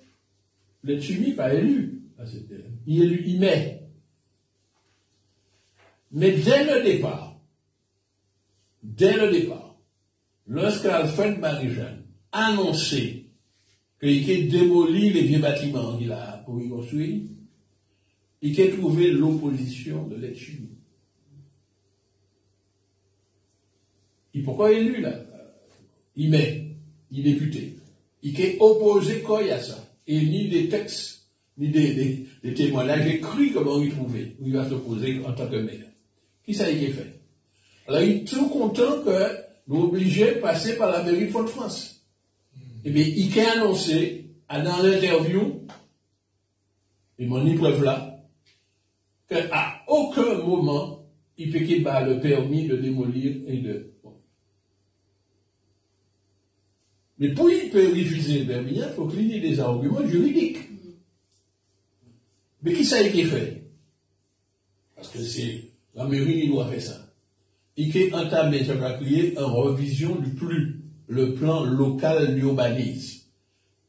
le Tchumi n'est pas élu à cette époque. Il est élu, il met. Mais dès le départ, lorsque Alfred Marie-Jeanne a annoncé qu'il a démoli les vieux bâtiments qu'il a pour y construire, il a trouvé l'opposition de l'Etchumi. Et pourquoi élu là? Il met, il est député. Il est opposé quoi à ça? Et ni des textes, ni des témoignages écrits comment il trouvait, où il va s'opposer en tant que maire. Qui ça a été fait? Alors il est tout content que nous obligés de passer par la mairie de Fort-de-France. Eh bien, il a annoncé, dans l'interview, et mon preuve là, qu'à aucun moment, il peut qu'il bat le permis de démolir et de... Mais pour il peut refuser le permis, il faut qu'il y ait des arguments juridiques. Mais qui ça a été fait? Parce que c'est la mairie qui doit faire ça. Il a entamé, ça va créer une revision le plan local d'urbanisme,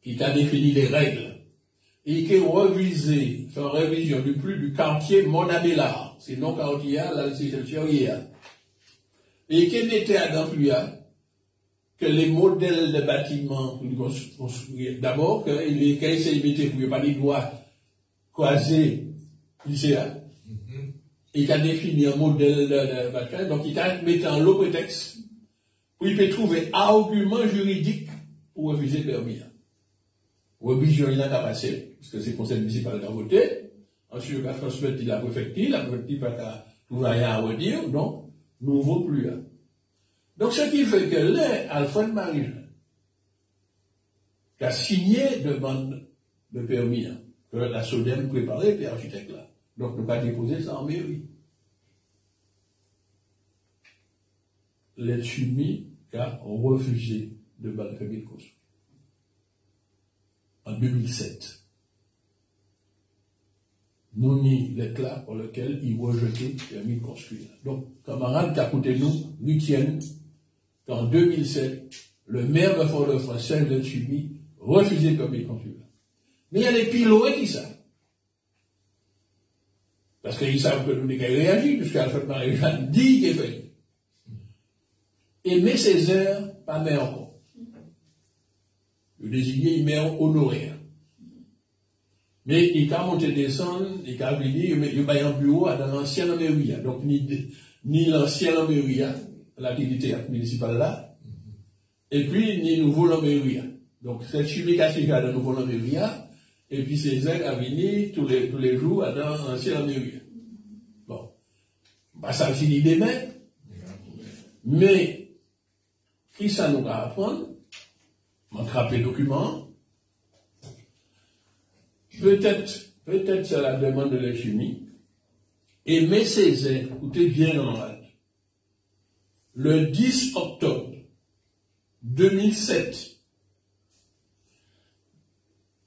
qui a défini les règles. Et qui a revisé, fait une révision du quartier Monabella, c'est non quartier, là, c'est le Chérier. Et qui était à Dampluya, que les modèles de bâtiments construits, d'abord, que les caisses imitaient pour pas les doigts croisés, ici, il a défini un modèle de bâtiment, donc il a mis en l'eau prétexte, où il peut trouver argument juridique pour refuser le permis. Révision, il n'a qu'à passer, parce que c'est le conseil municipal qui a voté, ensuite il a transmis la préfecture n'a qu'à trouver rien à redire, donc, nous ne vaut plus là. Donc, ce qui fait que là, Alfred Marie-Jeanne, qui a signé demande de permis, que la SODEM préparait, puis l'architecte là. Donc, nous pas déposer ça en mairie. L'Etchumi a refusé de battre le permis de construire. En 2007. Nous n'y lettre là pour lequel il rejetait le permis de construire. Donc, camarades qui à côté de nous, retiennent qu'en 2007, le maire de Fort-de-France, Serge Letchumi, refusait le permis de construire. Mais il y a des pilotes qui savent. Parce qu'ils savent que nous n'avons qu'à réagir, puisqu'Alfred Marie-Jeanne dit qu'il est fait. Et Césaire, pas maire encore. Le désigné, il maire honoraire. Mais il a monté descendre, il a venu, il a un bureau dans l'ancienne mairie. Donc, ni l'ancienne mairie, l'activité municipale là, et puis, ni nouveau la mairie. Donc, cette chimie qui a signé dans nouveau la mairie, et puis Césaire a venu tous les jours dans l'ancienne mairie. Bon. Bah, ça finit demain. Mais, qui ça nous va apprendre? M'attraper les documents. Peut-être c'est la demande de la chimie. Et Césaire, écoutez bien normal. Le 10 octobre 2007,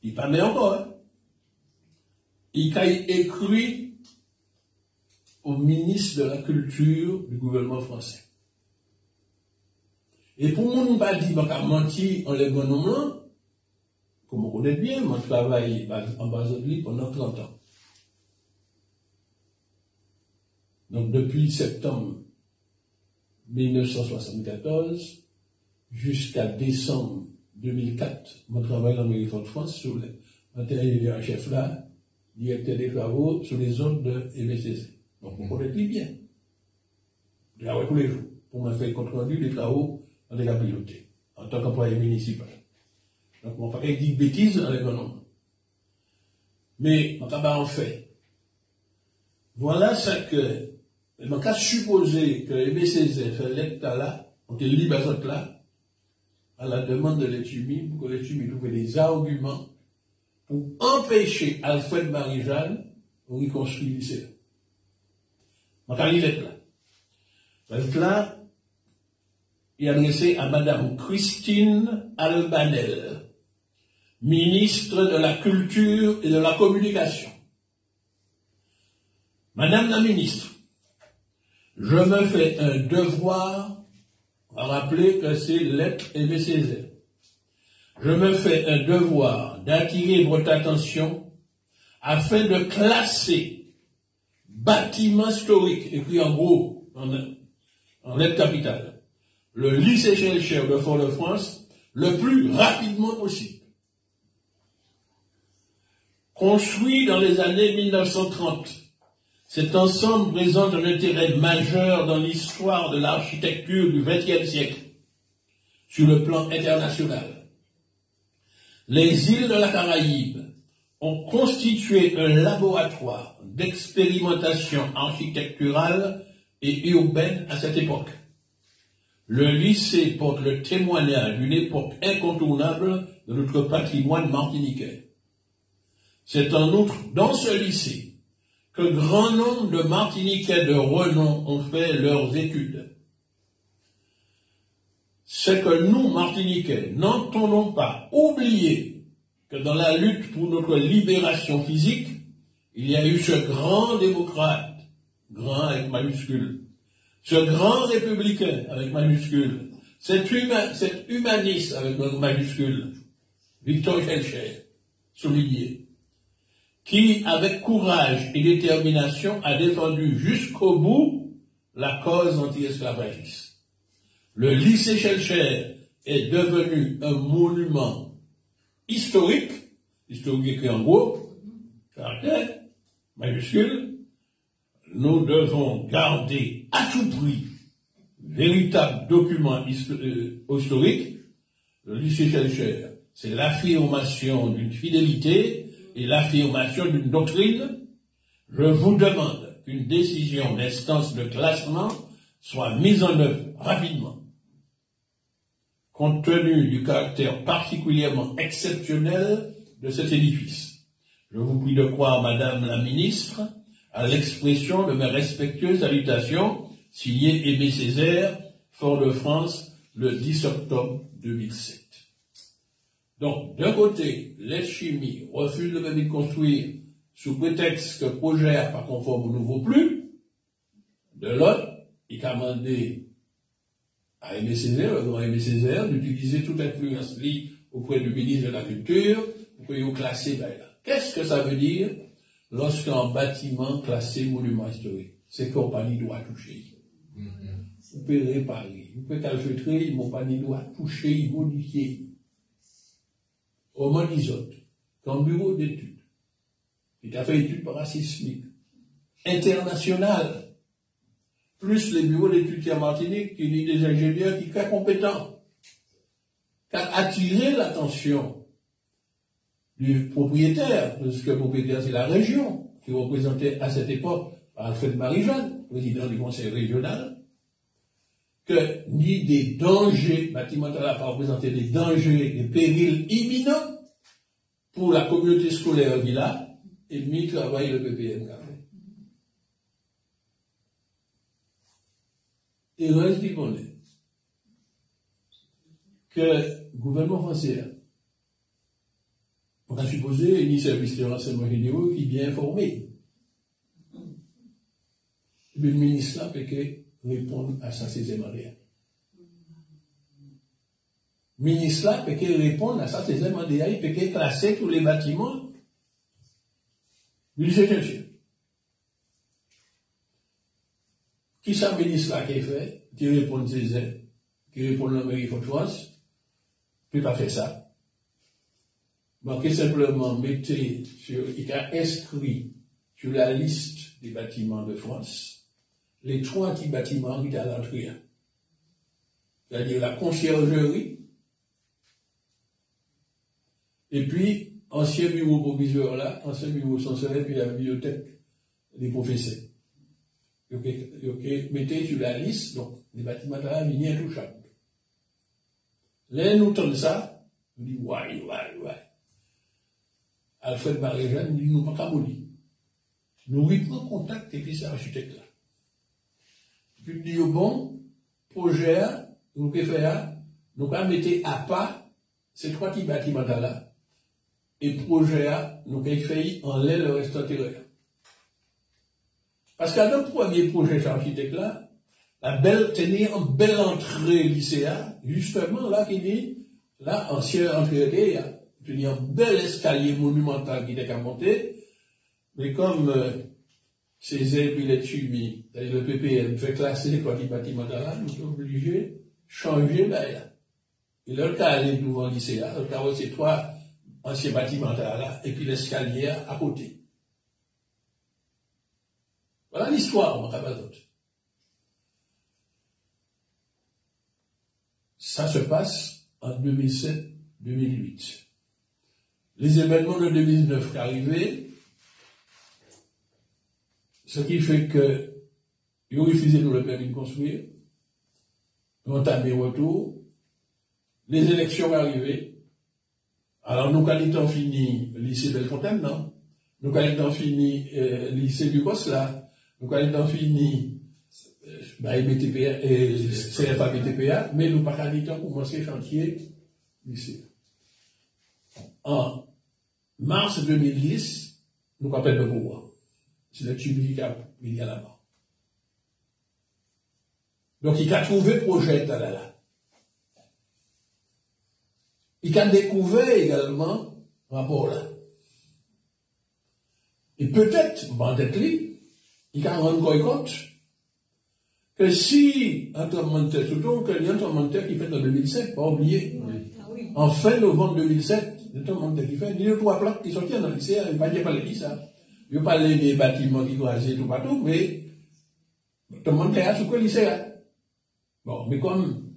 il pas met encore, hein? Il a écrit au ministre de la Culture du gouvernement français. Et pour moi, on pas dit, qu'on a menti en les bon noms, comme on connaît bien, mon travail en base de lui pendant 30 ans. Donc, depuis septembre 1974 jusqu'à décembre 2004, mon travail dans la mairie de France sur le matériel chef là, directeur des travaux sur les zones de MSCC. Donc, on connaît plus bien. Je travaille tous les jours pour me faire compte rendu des travaux en les pilotés, en tant qu'employé municipal. Donc, on ne peut pas dire bêtises dans les gouvernements. Mais, on va en fait. Voilà ce que, on a supposé que les MSCC fait l'état là, on est libre à là, à la demande de l'Etchumi, pour que l'Etchumi trouve des arguments pour empêcher Alfred Marie-Jeanne de reconstruire le lycée. On a lettre là. Cette là est adressée à Madame Christine Albanel, ministre de la Culture et de la Communication. Madame la ministre, je me fais un devoir à rappeler que c'est lettre Aimé Césaire. Je me fais un devoir d'attirer votre attention afin de classer bâtiment historique, écrit en gros, en lettres capitales, le lycée Schellcher de Fort-de-France le plus rapidement possible. Construit dans les années 1930, cet ensemble présente un intérêt majeur dans l'histoire de l'architecture du XXe siècle, sur le plan international. Les îles de la Caraïbe ont constitué un laboratoire d'expérimentation architecturale et urbaine à cette époque. Le lycée porte le témoignage d'une époque incontournable de notre patrimoine martiniquais. C'est en outre dans ce lycée que grand nombre de Martiniquais de renom ont fait leurs études. C'est que nous, Martiniquais, n'entendons pas oublier que dans la lutte pour notre libération physique, il y a eu ce grand démocrate, grand avec majuscule, ce grand républicain avec majuscule, cet humaniste avec majuscule, Victor Schellcher, souligné, qui, avec courage et détermination, a défendu jusqu'au bout la cause anti-esclavagiste. Le lycée Schellcher est devenu un monument historique écrit en gros, caractère, majuscule. Nous devons garder à tout prix véritable document historique. Le lycée Schellcher, c'est l'affirmation d'une fidélité et l'affirmation d'une doctrine. Je vous demande qu'une décision d'instance de classement soit mise en œuvre rapidement. Compte tenu du caractère particulièrement exceptionnel de cet édifice, je vous prie de croire, Madame la Ministre, à l'expression de mes respectueuses salutations, signées Aimé Césaire, Fort-de-France, le 10 octobre 2007. Donc, d'un côté, l'Est Chimie refuse le permis de construire sous prétexte que le projet n'est pas conforme au nouveau plus. De l'autre, il a demandé à Aimé Césaire, le grand Aimé Césaire, d'utiliser toute influence liée auprès du ministre de la Culture pour qu'il classe là. Qu'est-ce que ça veut dire lorsqu'un bâtiment classé monument historique? Ces compagnies doivent toucher. Vous pouvez réparer, vous pouvez calfeutrer, une compagnie doit toucher, modifier. Au moins des autres, qu'un bureau d'études, qui a fait études parasismiques, internationales, plus les bureaux d'études en Martinique, qui ont des ingénieurs qui sont très compétents, qui a attiré l'attention du propriétaire, parce que le propriétaire c'est la région, qui représentait à cette époque Alfred Marie-Jeanne, président du conseil régional, que ni des dangers, bâtiment a représenté des dangers, des périls imminents pour la communauté scolaire qui là, et ni travaille le PPM. Et reste qu'il connaît que le gouvernement français, on a supposé ni service de renseignement généraux qui est bien informé. Le ministre là peut répondre à ça, c'est mandats. Le ministre là peut répondre à ça, c'est mandats, il peut classer tous les bâtiments du lycée. Qui ça, ministre là qui fait, qui répond Césaire, qui répond la mairie de France, peut pas faire ça. Donc, simplement, mettez il a inscrit sur la liste des bâtiments de France les 3 petits bâtiments qui sont à l'entrée. C'est-à-dire la conciergerie, et puis, ancien bureau provisoire là, ancien bureau censeur, puis la bibliothèque des professeurs. Mettez sur la liste, donc, les bâtiments là, ils sont intouchables. Là, nous entendons ça, nous disons, ouais. Alfred Marie-Jeanne dit, nous pas qu'à mourir. Nous reprenons contact avec ces architectes-là. Puis, dit, bon, projet, nous pouvons faire, nous pouvons mettre à part ces 3 petits bâtiments-là, et projet, nous pouvons faire en l'air le reste intérieur. Parce qu'à notre premier projet d'architecte là, tenir une belle entrée lycéenne, justement là, qui dit, là, ancien entrée, il y a un bel escalier monumental qui était à monter, mais comme Césaire et les Tumi, le PPM fait classer les bâtiments là, nous sommes obligés de changer là. Et là, le cas aller devant le lycée là, le cas où c'est 3 anciens bâtiments là, et puis l'escalier à côté. Voilà l'histoire, mon camarade. Ça se passe en 2007-2008. Les événements de 2009 qui arrivaient, ce qui fait que ils ont refusé de le permis de construire, ils ont entamé retour, les élections arrivaient, alors nous quand fini le lycée Bellefontaine, non? Nous quand fini le lycée du Bosla, nous quand fini BTPA et CFA BTPA, mais nous pas quand commencé chantier lycée. En mars 2010, nous appelons le pouvoir. C'est le Tumi qui a mis à la main. Donc, il a trouvé le projet là. Il a découvert également rapport là. Et peut-être, il a rendu compte que si, surtout qu'il y a un commentaire qui fait en 2007, pas oublier, en fin novembre 2007, le commentaire qui fait, il y a 3 plaques qui sont dans le lycée, il n'y a pas de ça. Il n'y a pas des bâtiments qui croisent tout partout, mais le commentaire a sur le lycée. Bon, mais comme,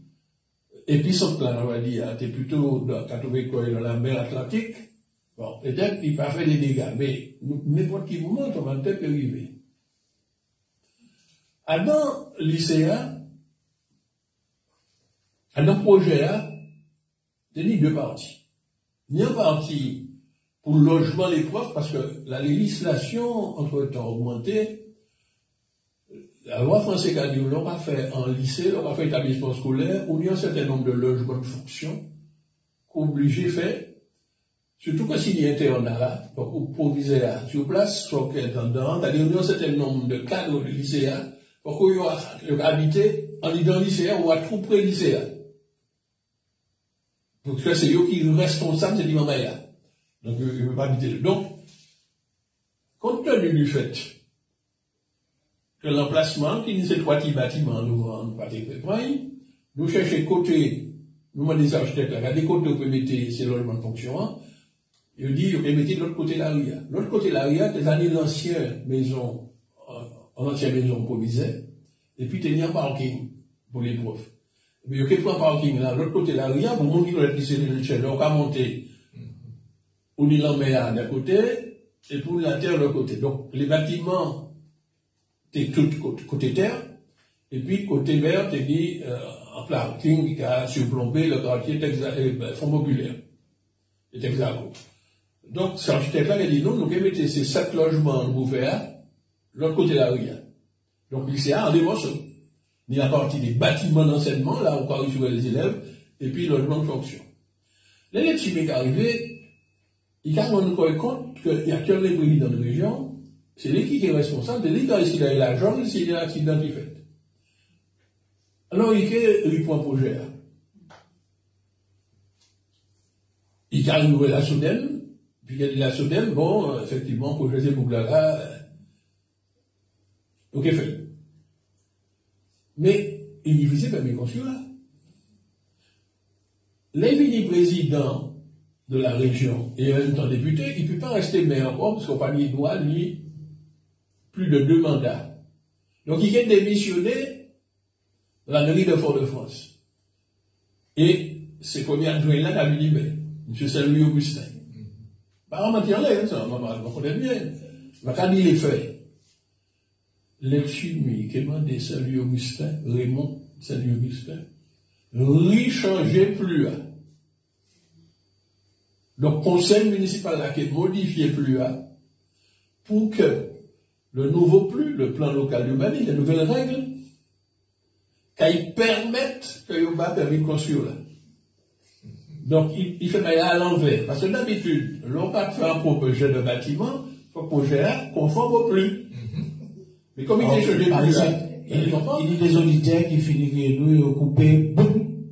et puis son plan, on va dire, c'est plutôt dans la mer Atlantique, bon, peut-être qu'il n'a pas fait des dégâts, mais n'importe qui moment, le commentaire peut arriver. Dans le lycée, dans le projet, il y a 2 parties. Il y a une partie pour le logement des profs, parce que la législation, entre-temps, a augmenté. La loi française a dit, on aura fait en lycée, on aura fait établissement scolaire, où il y a un certain nombre de logements de fonction qu'obligé de faire, surtout que s'il y a un internat là, pour proviser sur place, soit qu'elle est dedans, c'est-à-dire qu'il y a un certain nombre de cadres de lycéens, pour qu'il y ait habité en dans le lycéen ou à tout près lycéen. Donc, c'est eux qui sont responsables de ces moments-là. Donc, il ne peut pas habiter. Donc, compte tenu du fait que l'emplacement, qui nous est 3 petits bâtiments, nous pas nous cherchons côté, nous demandons des architectes, là, des côtés où on peut mettre ces logements de fonction, il dit, on peut mettre de l'autre côté de l'arrière. L'autre côté de l'arrière, des années d'anciennes maisons, anciennes maisons improvisées, et puis il y a un parking pour les profs. Mais il y a un parking là, l'autre côté de l'arrière, pour le monde qui doit être lycée de l'échelle, on va monter. On y l'emmène d'un côté, et pour la terre de l'autre côté. Donc, les bâtiments, t'es tout côté terre, et puis côté mer, t'es dit, en parking qui a surplombé le quartier Fonds Populaire. Et Texaco. Donc, cet architecte-là, il dit, non, nous, on mettre ces 7 logements ouverts, l'autre côté de la rue. Donc, lycéen, en des morceaux. Il y a la partie des bâtiments d'enseignement, là, où on parle sur les élèves, et puis le logement de fonction. L'élection est arrivée, il a rendu compte qu'il y a qu'un des présidents de région, c'est lui qui est responsable, c'est lui qui a décidé d'aller l'argent, s'il y a un accident qui fait. Alors, il prend un projet. Il a renouvelé la SODEM, puis il a dit la SODEM, bon, effectivement, projet Zébougla, ok, fait. Mais, il est visé par mes consuls là. Les présidents de la région et en même temps député, il ne peut pas rester maire encore, parce qu'on n'a pas mis droit, ni plus de 2 mandats. Donc, il est démissionné de la mairie de Fort-de-France. Et c'est le premier adjoint là qui a dit, mais, M. Saint-Louis Augustin. Par en matière là, ça, on connaît bien. Mais quand il est fait, l'ex-chimie qui m'a dit Saint-Louis Augustin, Raymond Saint-Louis Augustin, rechangeait plus. Donc, conseil municipal là qui est modifié plus pour que le nouveau plus, le plan local d'urbanisme, les nouvelles règles, qu'ils permettent que l'on va permis de construire là. Donc, il fait à l'envers. Parce que d'habitude, l'on va faire un projet de bâtiment, le projet conforme au plus. Mais comme il est changé par plus exemple, là, il y a des auditeurs qui finissent que nous coupé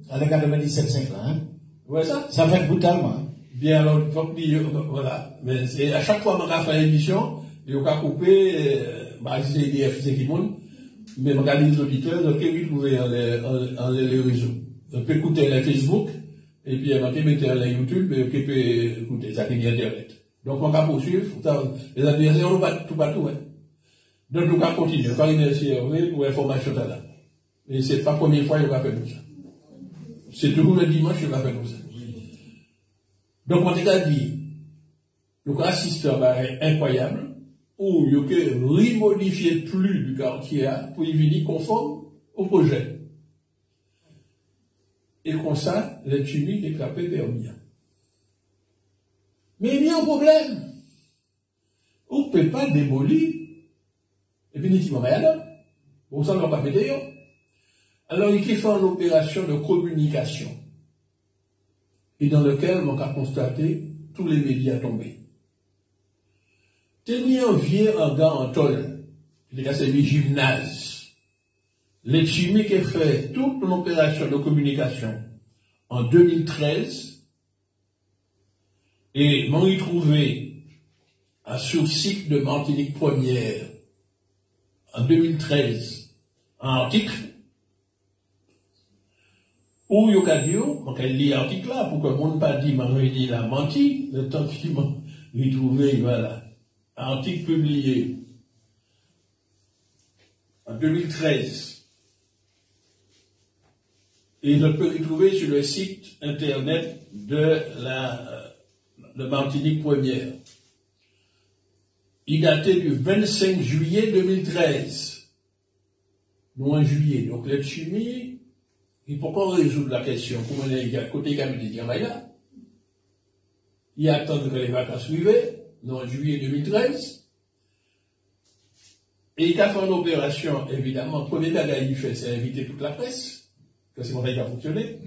à la 97.5 là, hein. ouais, ça? Ça fait brutalement. Bien, alors, il faut que voilà. Mais c'est à chaque fois qu'on a fait l'émission, il y a coupé, bah, c'est des FZ qui montent, mais regardez les auditeurs, donc, ils trouvent en les réseaux. On peut écouter la Facebook, et puis, on peut mettre la YouTube, et on peut écouter ça, qui est Internet. Donc, on va poursuivre, les adversaires, on va tout partout, hein. Donc, on va continuer, on va remercier pour l'information là. Et c'est pas la première fois qu'on va faire comme ça. C'est toujours le dimanche qu'on va faire comme ça. Donc, on t'a dit, nous assistons à un incroyable, où il n'y a que remodifier plus du quartier pour y venir conforme au projet. Et comme ça, les chimiques est capé vers bien. Mais il y a un problème. On ne peut pas démolir, définitivement rien. On s'en va pas faire d'ailleurs. Alors, il faut faire une opération de communication. Et dans lequel on a constaté tous les médias tombés. Tenir un vieux en gars en tôle, c'est le gymnase. Les chimiques ont fait toute l'opération de communication en 2013 et m'ont y trouvé sur le site de Martinique Première en 2013 un article où il y a dit, donc elle lit l'article là, pour que le monde pas dit, il a menti, le temps qu'il m'a trouvé, voilà. Un article publié en 2013. Et on peut le trouver sur le site internet de Martinique Première. Il datait du 25 juillet 2013. Non, en juillet. Donc, la chimie, il faut qu'on résoudre la question. Comment les gars, côté Gamidi Diamaya, il attend que les vacances suivent, non, en juillet 2013. Et il a fait une opération, évidemment. Le premier bagage qu'il fait, c'est inviter toute la presse, que c'est comme ça qu'il a fonctionné.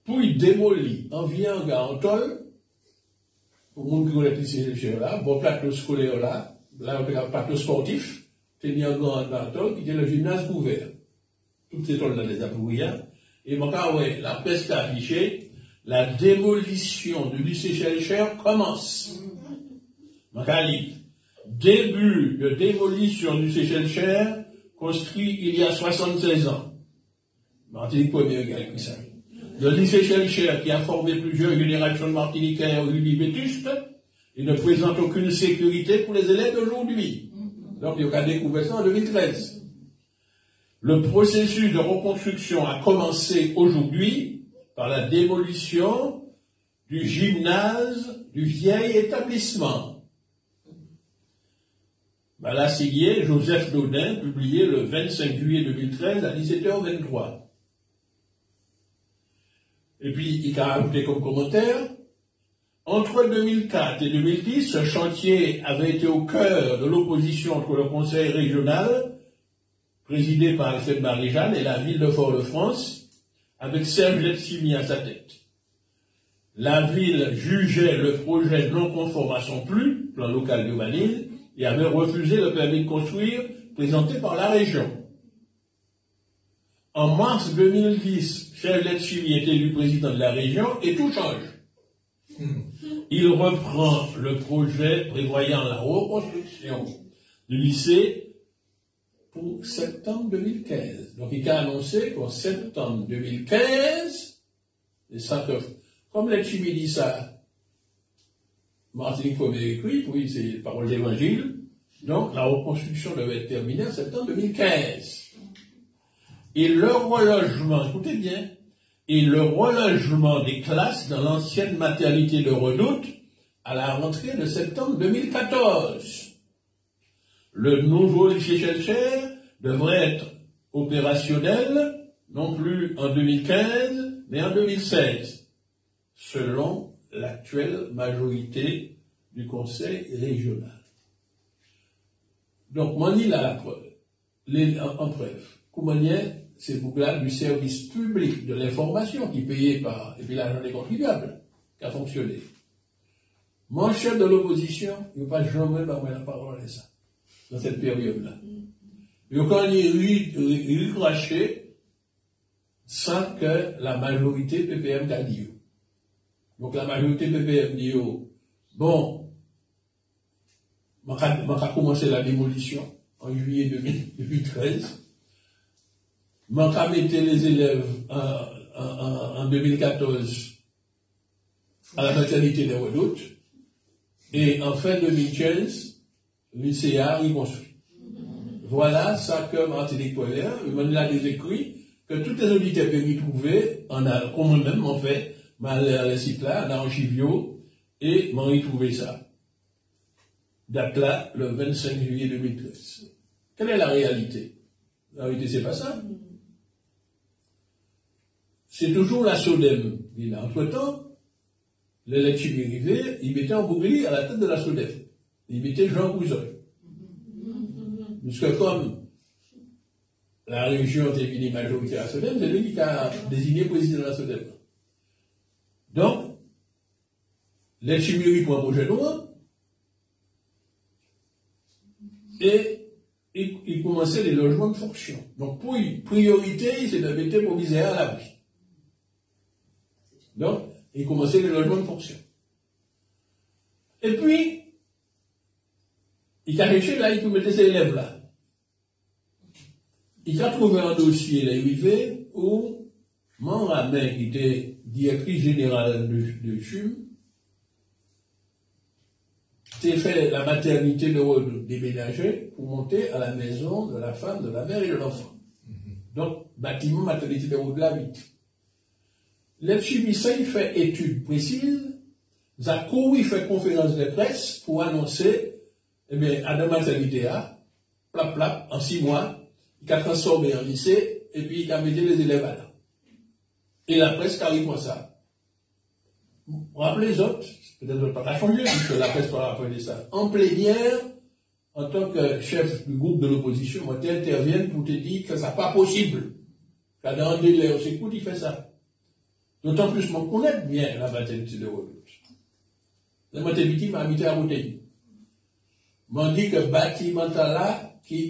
Pour y démolir, en vient un gars en tôle, pour le monde qui connaît ici, là, bon plateau scolaire là, on a un plateau sportif, tenir un gars en tôle, qui était le gymnase couvert. Toutes ces tôles là, les appuis, et mon cas, ouais, la presse a affiché, la démolition du lycée Schellcher commence. Mon cas, début de démolition du lycée Schellcher, construit il y a 76 ans. Martinique Première, gars, qui ça. Le lycée Schellcher, qui a formé plusieurs générations de Martiniquais aujourd'hui vétustes, il ne présente aucune sécurité pour les élèves d'aujourd'hui. Donc, il y a découvert ça en 2013. Le processus de reconstruction a commencé aujourd'hui par la démolition du gymnase du vieil établissement. Ben là, signé Joseph Dodin, publié le 25 juillet 2013 à 17h23. Et puis, il a ajouté comme commentaire, entre 2004 et 2010, ce chantier avait été au cœur de l'opposition entre le conseil régional, présidé par Alfred Marie-Jeanne, et la ville de Fort-de-France, avec Serge Letchimy à sa tête. La ville jugeait le projet non conforme à son plan local d'urbanisme, et avait refusé le permis de construire présenté par la région. En mars 2010, Serge Letchimy est élu président de la région et tout change. Il reprend le projet prévoyant la reconstruction du lycée pour septembre 2015. Donc il a annoncé qu'en septembre 2015, comme Letchimy dit ça, Martinique Première écrit, oui, c'est parole d'évangile, donc la reconstruction devait être terminée en septembre 2015. Et le relogement, écoutez bien, et le relogement des classes dans l'ancienne maternité de Redoute à la rentrée de septembre 2014. Le nouveau lycée Schellcher devrait être opérationnel, non plus en 2015, mais en 2016, selon l'actuelle majorité du conseil régional. Donc, Mani a la preuve, en preuve. Koumanier, c'est pour là du service public de l'information qui est payé par, et puis l'argent des contribuables, qui a fonctionné. Mon chef de l'opposition, il ne va pas jamais donner la parole à ça. dans cette période-là. Et quand il crachait sans que la majorité PPM t'a dit. Donc la majorité PPM dit, bon, on a commencé la démolition en juillet 2013. On a mis les élèves en 2014 à la maternité des Redoutes. Et en fin 2015, l'ICA reconstruit. Voilà ça que Martinique Colère, il a des écrits que tous les auditeurs peuvent y trouver, comme moi-même, en fait, à le site là, dans Archivio, et m'en y trouvé ça. Date là, le 25 juillet 2013. Quelle est la réalité? La réalité, c'est pas ça. C'est toujours la SODEM. Entre-temps, l'élection arrivée, il mettait un bouclier à la tête de la SODEM. Il mettait Jean Bouzoy. Puisque comme la région était finie majoritaire à la SODEM, c'est lui qui a désigné président de la SODEM. Donc, l'élection pour un projet de loi, et il commençait les logements de fonction. Donc, pour priorité, c'est de mettre provisoire à l'abri. Donc, il commençait les logements de fonction. Et puis, il a cherché là, il peut mettre ses élèves là. Il a trouvé un dossier là, où mon ramène, qui était directrice générale de CHUM, s'est fait la maternité de déménager pour monter à la maison de la femme, de la mère et de l'enfant. Donc, bâtiment maternité de la vite. L'Epchibissa, il fait études précises. Zakou, il fait conférence de presse pour annoncer, eh bien, à la maternité, plap, plap, en 6 mois, il a transformé en lycée, et puis il a mis les élèves là. Et la presse carrément comme ça. Vous rappelez les autres, peut-être pas changer, puisque la presse va rappeler ça. En plénière, en tant que chef du groupe de l'opposition, moi, tu interviens pour te dire que ça n'est pas possible. Quand dans un délai, on s'écoute, il fait ça. D'autant plus, on connaît bien la maternité de Redoute. La maternité m'a habité à Bouteille. M'en dit que bâtiment là, qui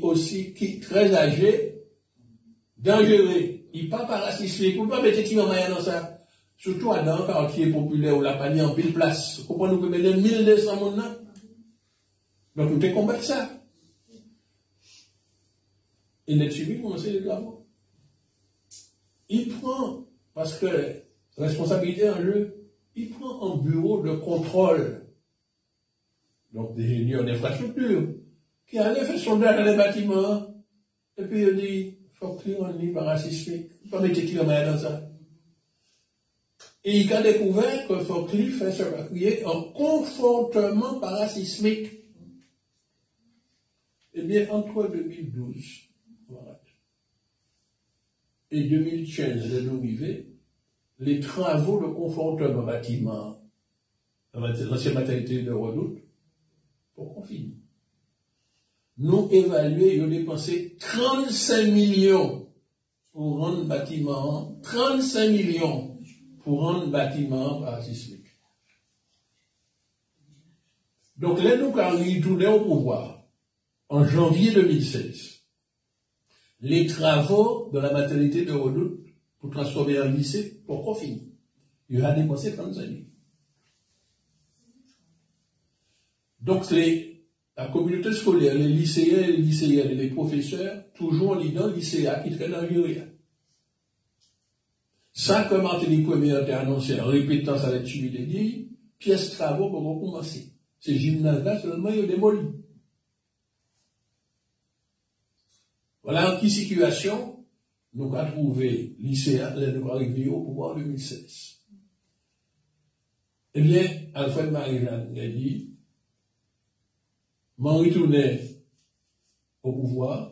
est très âgé, dangereux, il pas parasismique, ou pas mettre qui va dans ça. Surtout dans un quartier populaire où la panier en pile place. Vous comprenez que nous 1200 personnes là? Donc nous devons combattre ça. Et notre suivi commence les travaux. Il prend, parce que responsabilité en jeu, il prend un bureau de contrôle, donc des ingénieurs d'infrastructure, qui allait faire sondage dans les bâtiments, et puis il dit, faut que on y parasismique, pas mettre qui dans ça. Et il a découvert que Focli fait se un confortement parasismique. Eh bien, entre 2012 et 2015, de nous arriver, les travaux de confortement bâtiment, l'ancienne maternité de Redoute, pour qu'on finisse. Nous évaluons, ils ont dépensé 35 millions pour rendre le bâtiment, 35 millions pour rendre le bâtiment parasismique. Donc là, nous, quand ils tournaient au pouvoir, en janvier 2016, les travaux de la maternité de Redoute pour transformer un lycée, pour qu'on finisse. Il a dépensé 35 millions. Donc la communauté scolaire, les lycéens et les lycéennes et les professeurs, toujours en lidant lycéens qui traînent en Yuria. Ça, comme Martinique Premier a annoncé en répétant ça avec Chimide dit, pièces travaux pour commencer. Ces gymnases-là, seulement, ils ont démoli. Voilà en quelle situation nous avons trouvé lycéens, les nous arrivés au pouvoir en 2016. Eh bien, Alfred Marie-Jeanne a dit, m'en retourné au pouvoir,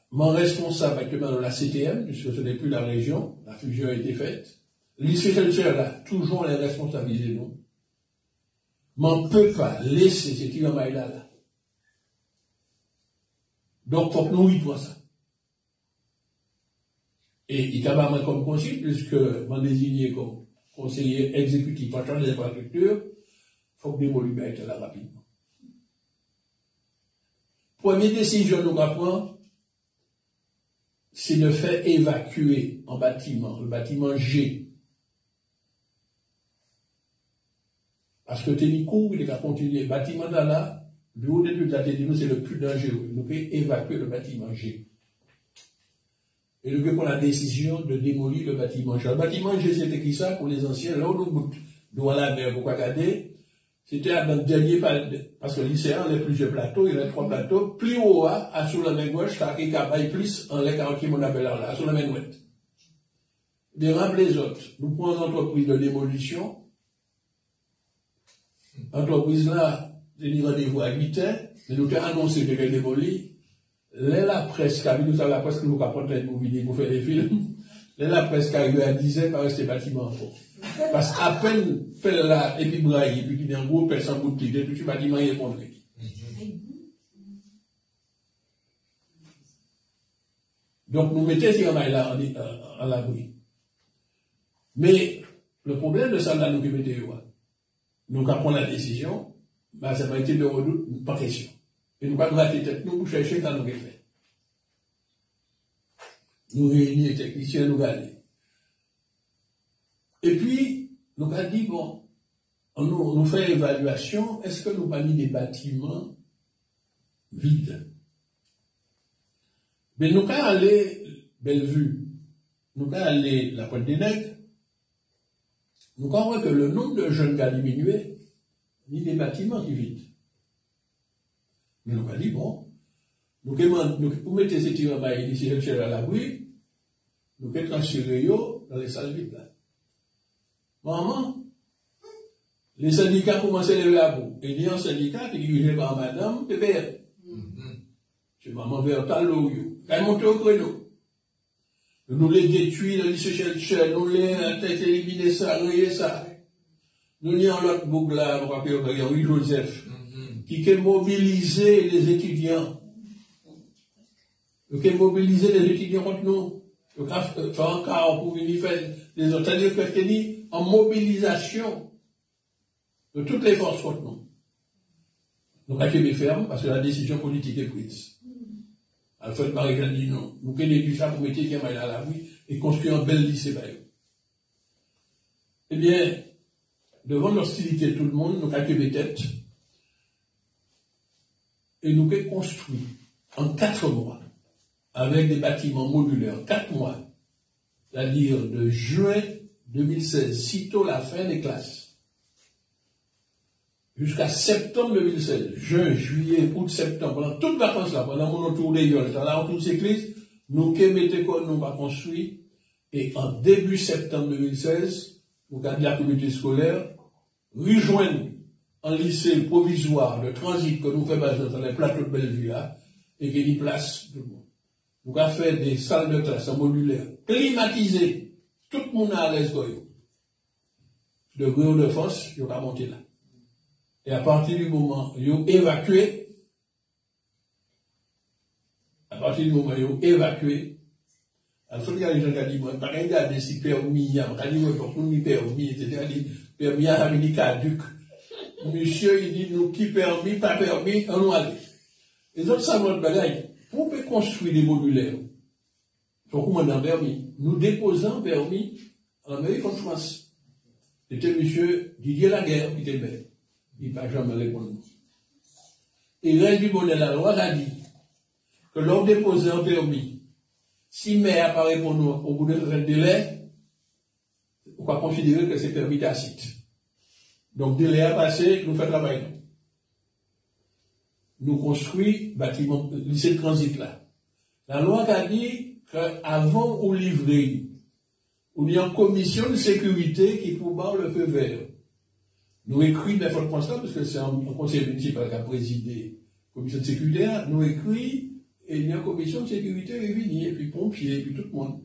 mon responsable actuellement dans la CTM, puisque ce n'est plus la région, la fusion a été faite. Lycée là, toujours les responsabilités, nous. M'en peut pas laisser ce qui va là. Donc, faut que nous y pour ça. Et il y a comme conseil, puisque m'en désigné comme conseiller exécutif en charge des infrastructures, faut que des volumes être là rapidement. Première décision nous prendre, c'est de faire évacuer un bâtiment, le bâtiment G. Parce que Ténicou, il a continué. Le bâtiment là, le haut d'études a dit, c'est le plus dangereux. Nous pouvons évacuer le bâtiment G. Et nous pouvons prendre la décision de démolir le bâtiment G. Le bâtiment G, c'était qui ça pour les anciens? Là où nous devant la mer, pourquoi regarder? C'était dans le dernier, parce que lycéen, il y a plusieurs plateaux, il y a 3 plateaux. Plus haut, à sous la main gauche, t'as qui cabaye plus, en l'air qui mon appelle là, sous la main droite. Des rappels les autres. Nous prenons une entreprise de démolition. L'entreprise là, j'ai rendez-vous à 8h, mais nous avons annoncé que j'ai démoli. Là, la presse, qui a vu, nous avons la presse que nous avons porté nous vidéos pour faire des films. Là, la presse qui arrive à 10h, par rester bâtiment en fond. Parce qu'à peine, fait là, et puis braille, et puis il y a un gros personne boutique, et puis le bâtiment est effondré. Donc, nous mettons ces mailles là à l'abri. Mais, le problème de ça, là, nous qui mettons, nous avons pris la décision, bah, ça va être de redoute, pas question. Et nous avons gratter tête, nous, pour chercher quand nous avons fait. Nous réunissons les techniciens, nous regardons. Et puis, nous avons dit, bon, nous faisons évaluation, est-ce que nous avons mis des bâtiments vides? Mais nous avons allé Bellevue, nous avons allé la Pointe des Nègres, nous avons vu que le nombre de jeunes qui a diminué, ni des bâtiments qui vides. Mais nous avons dit, bon, nous mettons ces tirants ici à l'abri, nous pouvons transférer dans les salles vides là. Maman, les syndicats commencent à lever la boue. Et il y a un syndicat qui est dirigé par madame PPR. C'est maman Vertalo, elle monte au créneau. Nous les détruisons, nous les cherchons, nous les éliminer ça, nous les ça. Nous y avons l'autre boucle là, on va faire Henri Joseph, qui a mobilisé les étudiants. Qui a mobilisé les étudiants contre nous. Qui a fait un cas pour venir faire les autres. C'est-à-dire que c'est en mobilisation de toutes les forces contre nous. Nous avons été fermes parce que la décision politique est prise. Alfred Marie-Jeanne dit non. Nous avons dit ça pour mettre quelqu'un à la rue et construire un bel lycée. Eh bien, devant l'hostilité de tout le monde, nous avons été têtes et nous avons construit en 4 mois avec des bâtiments modulaires, 4 mois, c'est-à-dire de juin 2016, sitôt la fin des classes, jusqu'à septembre 2016, juin, juillet, août, septembre, pendant toutes les vacances là, pendant mon retour d'école, dans la retour cycliste, nous avons construit, et en début septembre 2016, nous avons dit à la communauté scolaire, rejoindre un lycée provisoire de transit que nous faisons dans les plateaux de Bellevue, et qui y place tout le monde. Nous avons fait des salles de classe en modulaire, climatisées, tout le monde à l'aise. De Rio de France, il va monter là. Et à partir du moment où ils ont évacué, il y a des gens qui ont dit, moi, pas regarder si permis, il y a des gens qui ont dit, permis, etc. Permis à la caduc. Monsieur, il dit, nous, qui permis, pas permis, on nous aller. Les autres savent notre bagaille. Pour construire des modulaires, faut qu'on m'en permis. Nous déposons permis en Amérique en France. C'était monsieur Didier Laguerre qui était maire. Il n'a jamais répondu. Et Reine du Bonnet, la loi a dit que l'on déposait un permis. Si maire n'a pas répondu au bout de délai, on va considérer que c'est permis tacite. Donc, délai a passé, nous faisons travail. Nous construisons bâtiment, lycée de transit là. La loi a dit qu'avant ou livrer, il y a une commission de sécurité qui peut voir le feu vert. Nous écrivons des fois constat, parce que c'est un conseil municipal qui a présidé la commission de sécurité, nous écrivons, et il y a une commission de sécurité réunie, et puis pompiers, et puis tout le monde.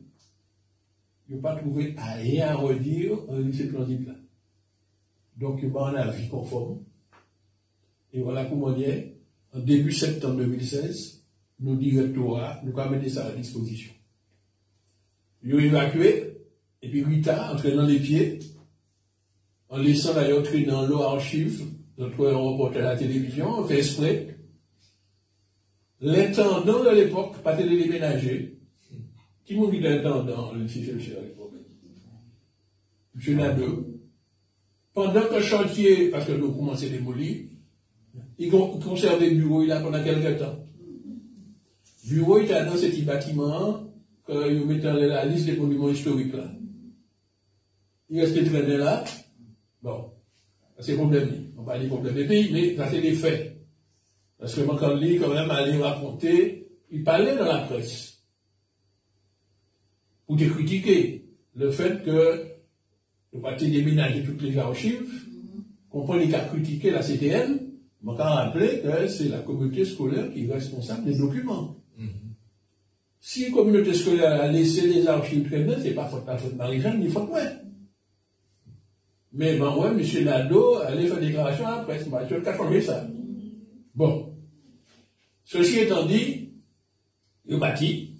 Ils n'ont pas trouvé rien à redire dans le lycée de transit là. Donc, il y a un avis conforme. Et voilà comment dire. En début septembre 2016, nos directorats, nous avons mis ça à la disposition. Ils ont évacué, et puis 8 ans, entraînant les pieds, en laissant d'ailleurs entrer dans l'eau archive, notre reporter à la télévision, on fait exprès. L'intendant de l'époque, pas de déménager. Qui m'a dit l'intendant, le chercheur à l'époque? M. Nadeau. Pendant que le chantier, parce que nous commençons à démolir, il conservait le bureau là pendant quelques temps. Le bureau était dans ce petit bâtiment que ils mettent dans la liste des monuments historiques là. Il restait traîné là. Bon, c'est problème. On va dire problème des pays, mais ça c'est des faits. Parce que moi, quand je lis, quand même, aller raconter, il parlait dans la presse. Pour te critiquer le fait que le parti déménager toutes les archives, comprend qu'il a critiqué la CTM, mais quand rappelé que c'est la communauté scolaire qui est responsable des documents. Si la communauté scolaire a laissé les archives traîner, c'est pas faute de Marie-Jeanne, ni faute moi. Mais ben ouais, M. Nadeau allait faire déclaration à la presse, bah, tu as changé ça. Bon. Ceci étant dit, il bâti,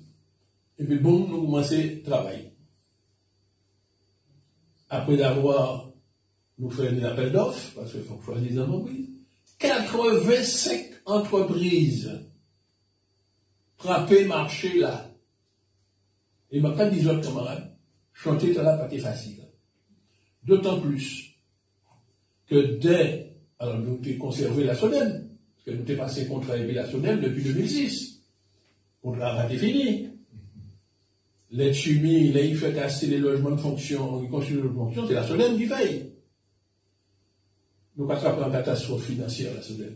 et puis bon, nous commençons à travailler. Après avoir nous fait un appel d'offres, parce qu'il faut choisir des entreprises, 85 entreprises frappées marché là. Et maintenant, 10 autres camarades, chanter ça là, pas facile. D'autant plus que dès, alors nous avons conservé la SONEM, parce que nous avons passé contrat avec la SONEM depuis 2006. Contrat a été fini. L'aide chimie, là, il fait casser les logements de fonction, il construit les logements de fonction, c'est la SONEM qui paye. Nous avons attrapé une catastrophe financière, la SONEM.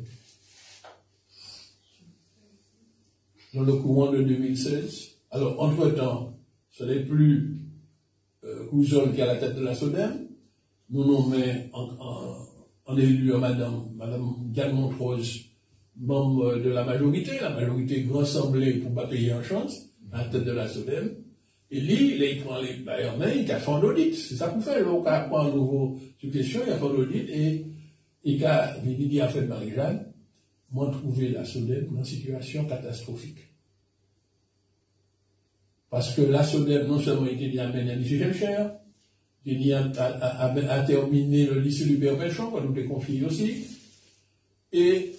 Dans le courant de 2016, alors, entre-temps, ce n'est plus Couzol qui est à la tête de la SONEM, nous nommons en élu Madame Diane Montrose, membre de la majorité rassemblée pour ne pas payer en chance, à la tête de la SONEM. Et lui, il prend les bailleurs mains, il a fait un audit. C'est ça qu'on fait. Donc, on prend un nouveau suggestion, il a fait un audit et il a venu dire à Fred Marie-Jeanne, moi, trouvé la SONEM dans une situation catastrophique. Parce que la SONEM, non seulement était dit à mener un lycée cher, il dit à terminer le lycée du Berpéchon, qu'on nous les confie aussi, et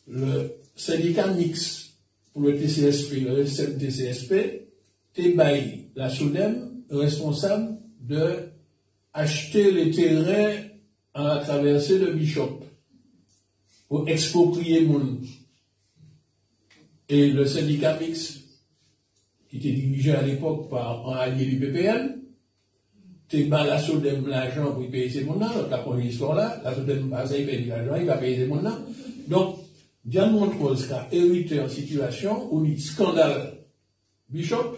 le syndicat mixte pour le TCSP, le SMTCSP, t'ébaille la SONEM responsable de acheter les terrains à la traversée de Bishop pour exproprier moun. Et le syndicat mixte, qui était dirigé à l'époque par un allié du PPM, t'ébaille la SONEM l'argent pour payer ces moun-là, donc la première histoire là, la SONEM va payer l'argent, il va payer ces moun-là. Donc, Diane Montrose a hérité en situation où il scandale Bishop,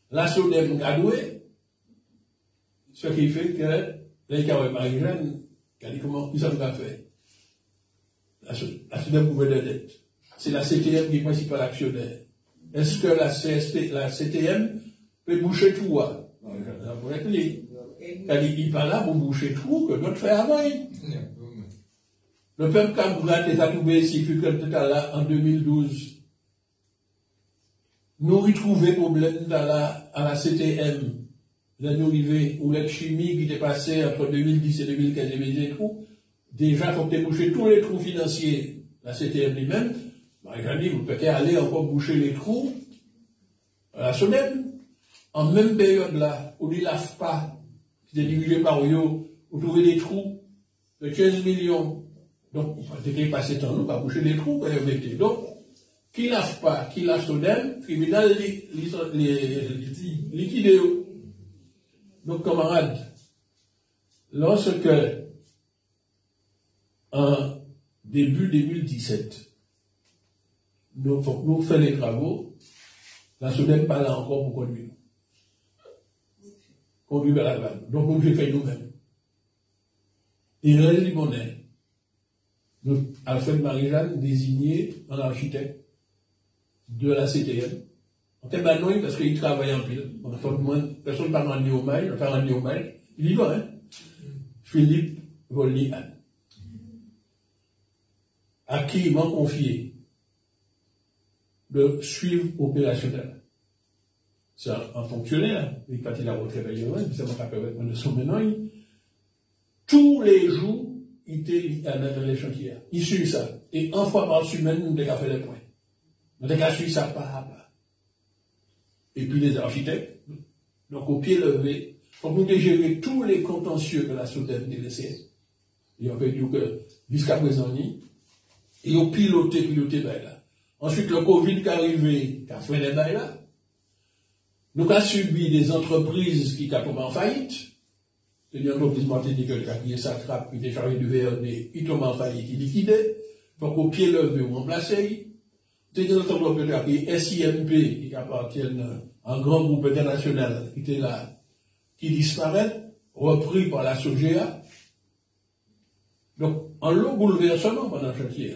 la SONEM a doué, ce qui fait que les cas Marie-Jeanne, qui a dit comment ils ont fait. La SONEM pouvait de dette. C'est la CTM qui est principal actionnaire. Est-ce que la CTM peut boucher tout? Il parle là pour boucher tout que notre fait avant. Le peuple Cambourate est trouvé si fut que là en 2012. Nous retrouvons problème à la CTM. Là, nous arrivons où l'aide chimie qui était passé entre 2010 et 2015 et des trous. Déjà, il faut boucher tous les trous financiers. La CTM lui-même, j'ai dit, vous pouvez aller encore boucher les trous à la SONEM. En même période là, où l'AFPA, qui était dirigé par Rio, vous trouvez des trous de 15 millions. Donc, dès qu'il passait temps, nous, pas boucher les trous, donc, qui l'AFPA, qui la SONEM, tribunal, liquidé. Donc, camarades, lorsque, en début 2017, nous faisons les travaux, la SONEM pas là encore pour conduire. Conduire vers la vanne. Donc, on fait nous-mêmes. Et le Limonais, Alfred Marie-Jeanne désigné en architecte de la CTM. On était banni parce qu'il travaille en pile. Personne ne peut rendre hommage, on peut rendre hommage. Il y va, hein. Philippe Volny-Anne. À qui il m'a confié de suivre opérationnel. C'est un fonctionnaire, il est parti de la retraite ailleurs, ça m'a permis de son ménage. Tous les jours, il était dans les chantiers. Il suit ça. Et une fois par semaine, nous avons fait les points. On a suivi ça pas à pas. Et puis les architectes, donc au pied levé, pour nous gérer tous les contentieux que la SODEF nous laissait. Et on fait dire que jusqu'à présent, et au piloté là. Ensuite, le Covid qui est arrivé, qui a fait les bails là. Nous avons subi des entreprises qui sont tombées en faillite. C'est une entreprise martinique qui a pris sa trappe, qui était chargée du VRD, qui tombe en faillite, qui liquidait. Donc au pied levé, on remplacé. C'est une entreprise qui a pris SIMP, qui appartient à un grand groupe international, qui était là, qui disparaît, repris par la SOGEA. Donc, un lot bouleversement pendant le chantier.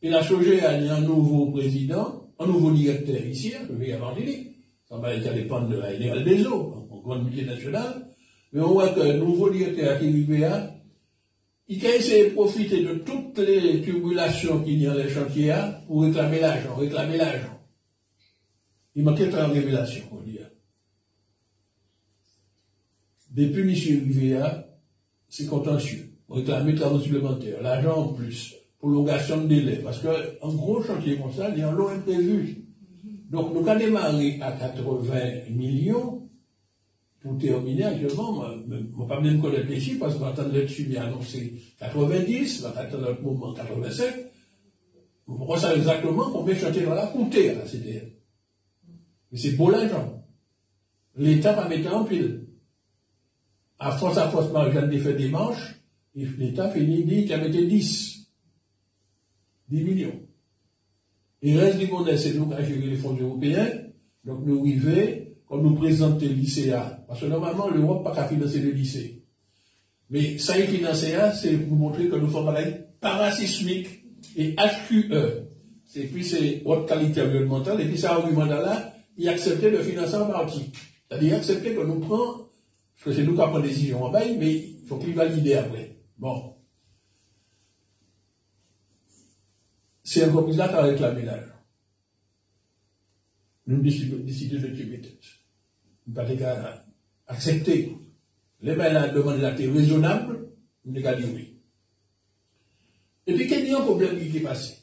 Et la SOGEA a un nouveau président, un nouveau directeur ici, je vais y avoir dit. Ça va dépendre de la Générale des Eaux, en grande multinationale. Mais on voit qu'un nouveau directeur qui arrive à, il a essayé de profiter de toutes les tribulations qu'il y a dans les chantiers pour réclamer l'argent, Il manquait de révélation, on dit. Depuis M. Rivea, c'est contentieux. Réclamer travaux supplémentaires, l'argent en plus, prolongation de délai, parce qu'un gros chantier comme ça, il y a un lot imprévu. Donc, nous avons démarré à 80 millions pour terminer actuellement. Je ne vais pas même connaître les chiffres, parce qu'on attend là-dessus, il y a annoncé 90, on attend notre moment 85. On sait exactement combien de chantiers va coûter à la CDN. Mais c'est beau l'argent. L'État va mettre en pile. À force, Marjane fait des manches, et l'État finit dit qu'il a mis 10 millions. Et le reste du monde, c'est nous qui avons géré les fonds européens. Donc nous arrivons, comme nous présentons le lycéa. Parce que normalement, l'Europe n'a pas financer le lycée. Mais ça y est financé, c'est pour montrer que nous sommes parasismique et HQE. Et puis c'est haute qualité environnementale. Et puis ça argument là, il acceptait le financement en partie. C'est-à-dire accepter que nous prenons, parce que c'est nous qui prenons des décisions en bail, mais il faut qu'il valide après. Bon. C'est un entreprise là qui a réclamé l'argent. Nous décidons de tuer tête. Nous ne pouvons pas accepter. Les mains là demandent la tête raisonnable, nous ne pouvons pas dire oui. Et puis, quel est un problème qui est passé?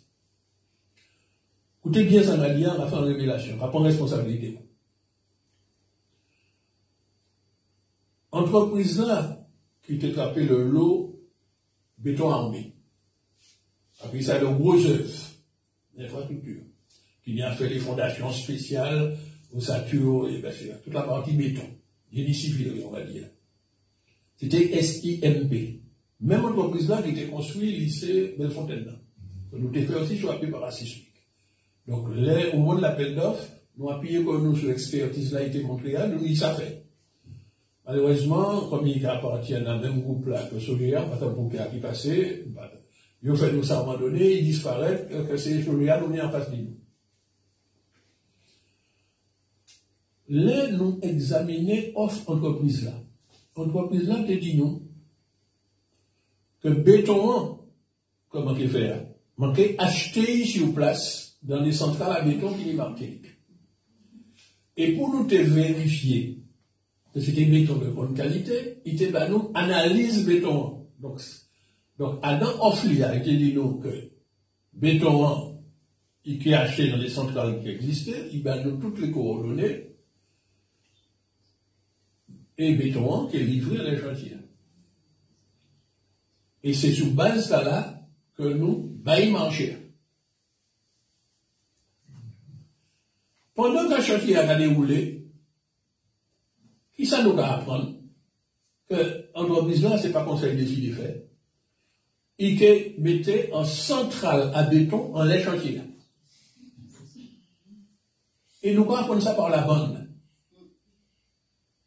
Écoutez bien, ça m'a dit, on va faire une révélation, on va prendre responsabilité. Entreprise là, qui était frappé le lot béton armé. Après ça, de gros œuvres d'infrastructure, qui a fait les fondations spéciales au Satur, et bien sûr, toute la partie béton, génie civil, on va dire. C'était SIMP. Même entreprise là qui était construit lycée Bellefontaine. Nous avons fait aussi sur appui parasismique. Donc, là, au moment de l'appel d'offres, nous appuyons que nous sur l'expertise là, été Montréal, nous y ça fait. Malheureusement, comme il appartient à un même groupe là que Solia, pour qui passé, ils ont fait nous ça à un moment donné, ils disparaissent, que c'est Solia, nous venons en face de nous. Là, nous examiner offre entreprise là. Entreprise là, te dit nous, que béton, comment il fait, manquait acheter sur place dans les centrales à béton qui est marqué. Et pour nous te vérifier que c'était béton de bonne qualité, il te bah nous analyse béton. Donc Adam Offli a été dit nous que béton qui est acheté dans les centrales qui existaient, il bah nous toutes les coordonnées et béton qui est livré à les chantiers. Et c'est sous base de ça là que nous baillons marcher. Pendant qu'un chantier a déroulé, qui ça nous va apprendre que l'entreprise là, c'est pas conseil décidé fait. Il que mettait en centrale à béton en les chantiers. Et nous allons apprendre ça par la bande.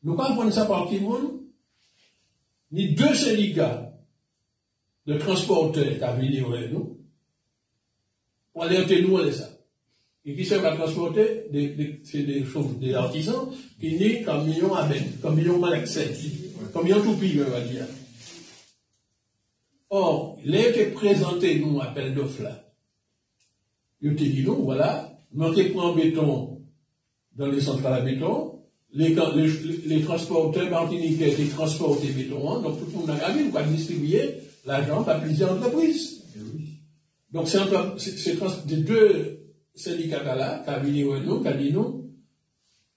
Nous allons apprendre ça par qui monde? Ni deux syndicats de transporteurs qui ont venu avec nous pour alerter nous à ça. Et qui servent à transporter c'est des artisans qui nient camion à ben, camion mal accès, camion tout pire, on va dire. Or, les qui présenté nous appel d'offres là, ils ont dit nous, voilà, nous qui prenons béton dans les centrales à béton, les transporteurs martiniquais qui transportent des bétons, donc tout le monde a gagné, nous allons distribuer l'argent à plusieurs entreprises. Donc c'est des deux syndicat là, qui a venu nous, qui a dit nous,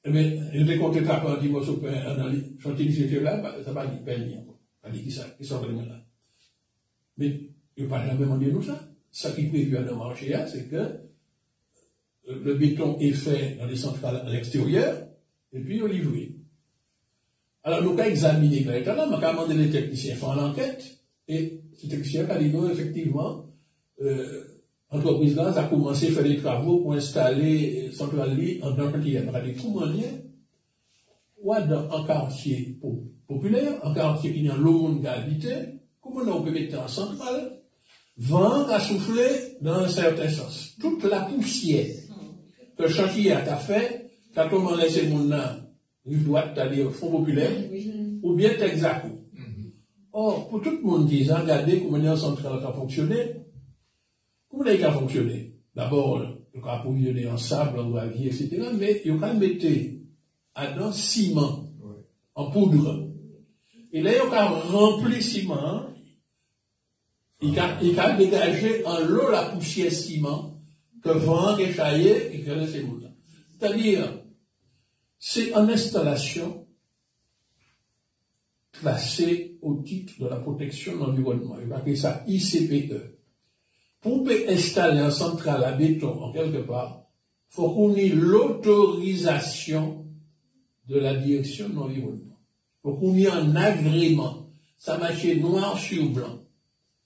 eh bien, il était compté trapper un dimanche au pain, dans les chantiers c'était là, ça va dire peine, ça dit qui ça, qui sont vraiment là. Mais, il ne pas jamais demandé nous ça. Ça qui est prévu à nos marchés, c'est que le béton est fait dans les centrales à l'extérieur, et puis on livré. Alors, nous avons examiné l'état là, nous avons demandé les techniciens faire l'enquête, et ces techniciens ont dit non, effectivement, l'entreprise là a commencé à faire des travaux pour installer centrale en dans le quartier. Il y a des manière, ou dans un quartier populaire, un quartier qui n'a pas monde qui a habité, comment on peut mettre en centrale, vent a soufflé dans un certain sens. Toute la poussière que le chantier a fait, quand on laisse mon nom, rive droite, c'est-à-dire Fonds populaire, ou bien Texaco. Or, pour tout le monde qui a regardé comment une centrale a fonctionné, comment elle a fonctionné? D'abord, il a approvisionné en sable, en gravier, etc., mais il a mis dans ciment, en poudre. Et là, il a rempli ciment, il a dégagé en l'eau la poussière ciment que vent est chaillé et que laissé mourir. C'est-à-dire, c'est une installation classée au titre de la protection de l'environnement. Il va appeler ça ICPE. Pour installer un centrale à béton en quelque part, il faut qu'on ait l'autorisation de la direction de l'environnement. Il faut qu'on ait un agrément. Ça marche noir sur blanc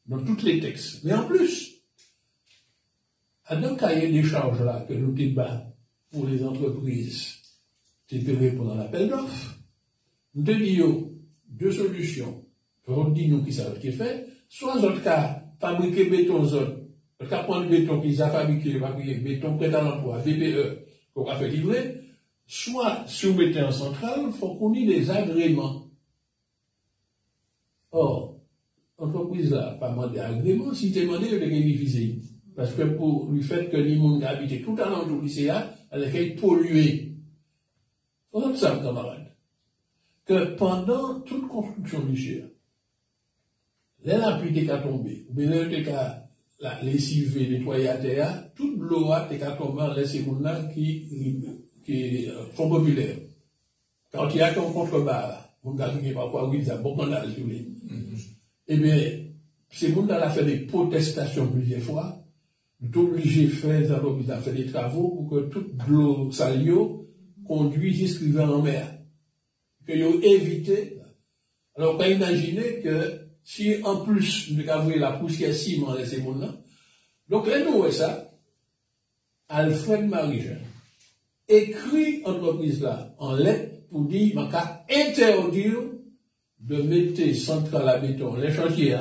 dans tous les textes. Mais en plus, à un cahier des charges là que nous débattons pour les entreprises TPV pendant l'appel d'offres, nous disons deux solutions. On dit nous qui savent ce qui est fait, soit dans le cas, fabriquer béton zone, le cas prendre béton qu'ils ont fabriqué, béton prêt à l'emploi, VPE, qu'on va faire livrer, soit soumettre en centrale, il faut qu'on ait des agréments. Or, l'entreprise là, pas demandé agrément, si tu demandé, il est difficile. Parce que pour le fait que les gens habitent tout à l'entour du lycéa, elle est polluée. Faut comme ça, camarade, que pendant toute construction du lycéa, la pluie est tombée, ou bien la lessive nettoyée à terre, toute l'eau est tombée dans les gens qui sont populaires. Quand il y a un contrebarre, on a parfois, oui, ça beaucoup dans le eh bien, ces gens-là ont fait des protestations plusieurs fois, sont obligés de faire des travaux pour que toute l'eau salio conduise jusqu'à en mer. Qu'ils ont évité. Alors, on peut imaginer que si en plus nous avons la poussière ciment de ces gens-là, donc là, nous voyons ça, Alfred Marie-Jean écrit entreprise là en lettres pour dire qu'il va interdire de mettre centrale à béton, les chantiers,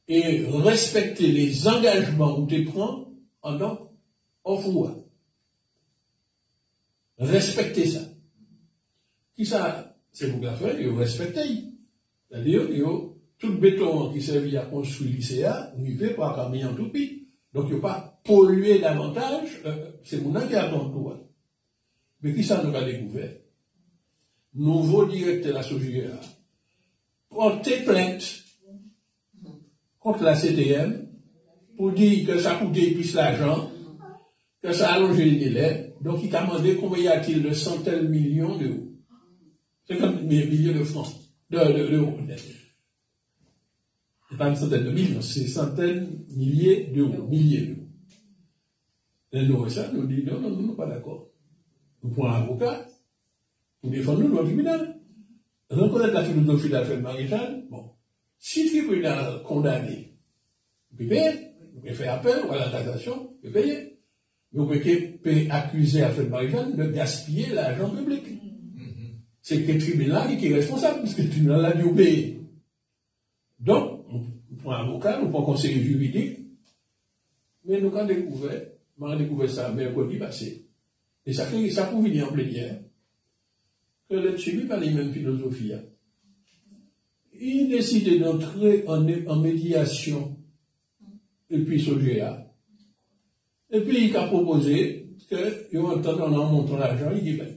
et respecter les engagements où tu prends en tant qu'offre. Respecter ça. Qui ça, c'est pour la faire, il faut respecter. C'est-à-dire, tout le béton qui servit à construire le lycéa, il ne peut pas camier en tout pays. Donc, il ne faut pas polluer davantage, c'est mon qui attend tout. Mais qui ça nous a découvert? Nouveau directeur de la SOGIA, porter plainte contre la CTM pour dire que ça coûtait plus l'argent, que ça allongeait les délais. Donc, il a demandé combien y a-t-il de centaines de millions d'euros. 50 millions de francs, d'euros. C'est pas une centaine de millions, c'est centaines, milliers d'euros, milliers d'euros. Et nous, ça, nous dit non, nous pas d'accord. Nous prenons un avocat pour défendre nous dans le tribunal. Reconnaître la philosophie d'Alfred Marie-Jean, bon, si le tribunal condamné, vous pouvez payer, vous pouvez faire appel ou à la cassation, vous pouvez payer. Mais vous pouvez accuser Alfred Marie-Jean de gaspiller l'argent public. C'est que le tribunal qui est responsable, puisque le tribunal a dû payer. Donc, nous prenons un avocat, nous prenons un conseiller juridique, mais nous avons découvert ça mercredi passé. Et ça pour venir en plénière, que le Tchébi n'a pas les mêmes philosophies. Il décide d'entrer en médiation, et puis SOGEA. Et puis il a proposé que, en montrant l'argent, il dit ben.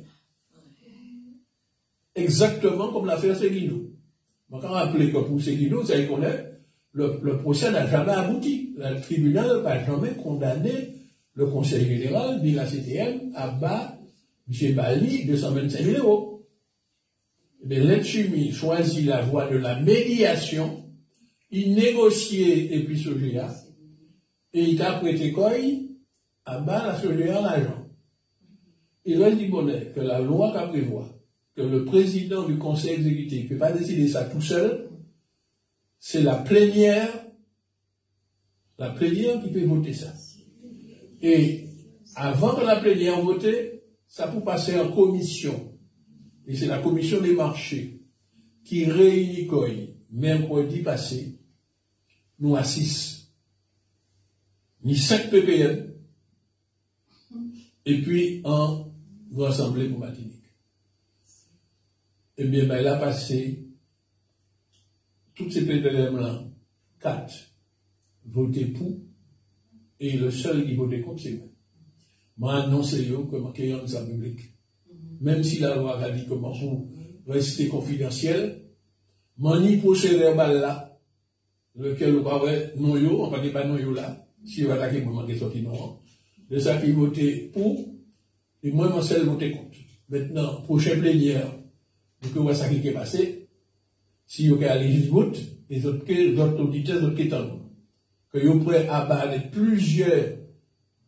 Exactement comme l'affaire Seguino. Donc, on rappelle que pour Seguino, ça y connaît, le procès n'a jamais abouti. Le tribunal n'a jamais condamné le Conseil général, ni la CTM, abat M. Bali 225 000 euros. Mais Letchumi choisit la voie de la médiation, il négociait et puis Sogea, et il a prêté quoi à bas la Sogea l'argent. Il reste du bonheur que la loi qu'a prévoit que le président du conseil exécutif ne peut pas décider ça tout seul, c'est la plénière qui peut voter ça. Et avant que la plénière vote, ça peut passer en commission. Et c'est la commission des marchés qui réunit mercredi passé, nous à 6, ni 5 ppm, et puis en assemblée pour Martinique. Eh bien, elle a passé toutes ces ppm-là, 4 votés pour, et le seul qui votait contre, c'est moi. Moi, annoncé comme qu'il y a un public. Même si la loi a dit comment pour rester confidentiel, mani procès verbal là, lequel on va non yo, on va dire pas non yo là, si on va attaquer pour manquer sorti non, de ça qui votait pour, et moi, mon seul voté contre. Maintenant, prochaine plénière, donc on voit ça qui est passé, si on a aller vote, les autres auditeurs, les autres qui attendent, que vous prêt à battre plusieurs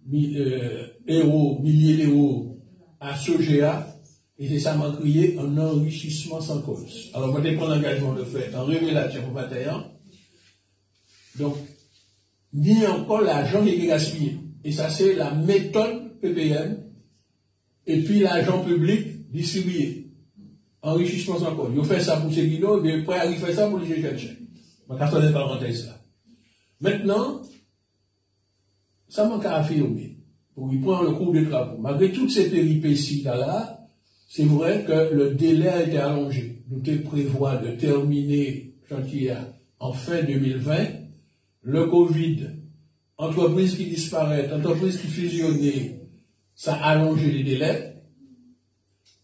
milliers d'euros à Sogea, et c'est ça m'a crié un enrichissement sans cause. Alors, moi, je prends l'engagement de faire en révélation pour 21. Donc, ni encore l'argent qui est gaspillé. Et ça, c'est la méthode PPM. Et puis, l'argent public distribué. Enrichissement sans cause. Vous faites ça pour ces guidos, mais après, il fait ça pour les chercheurs. Je vais faire des parenthèses là. Maintenant, ça manque à affirmer. Pour y prendre le cours de travaux. Malgré toutes ces péripéties là, c'est vrai que le délai a été allongé. Nous te prévoit de terminer chantier en fin 2020. Le Covid, entreprises qui disparaissent, entreprises qui fusionnent, ça a allongé les délais.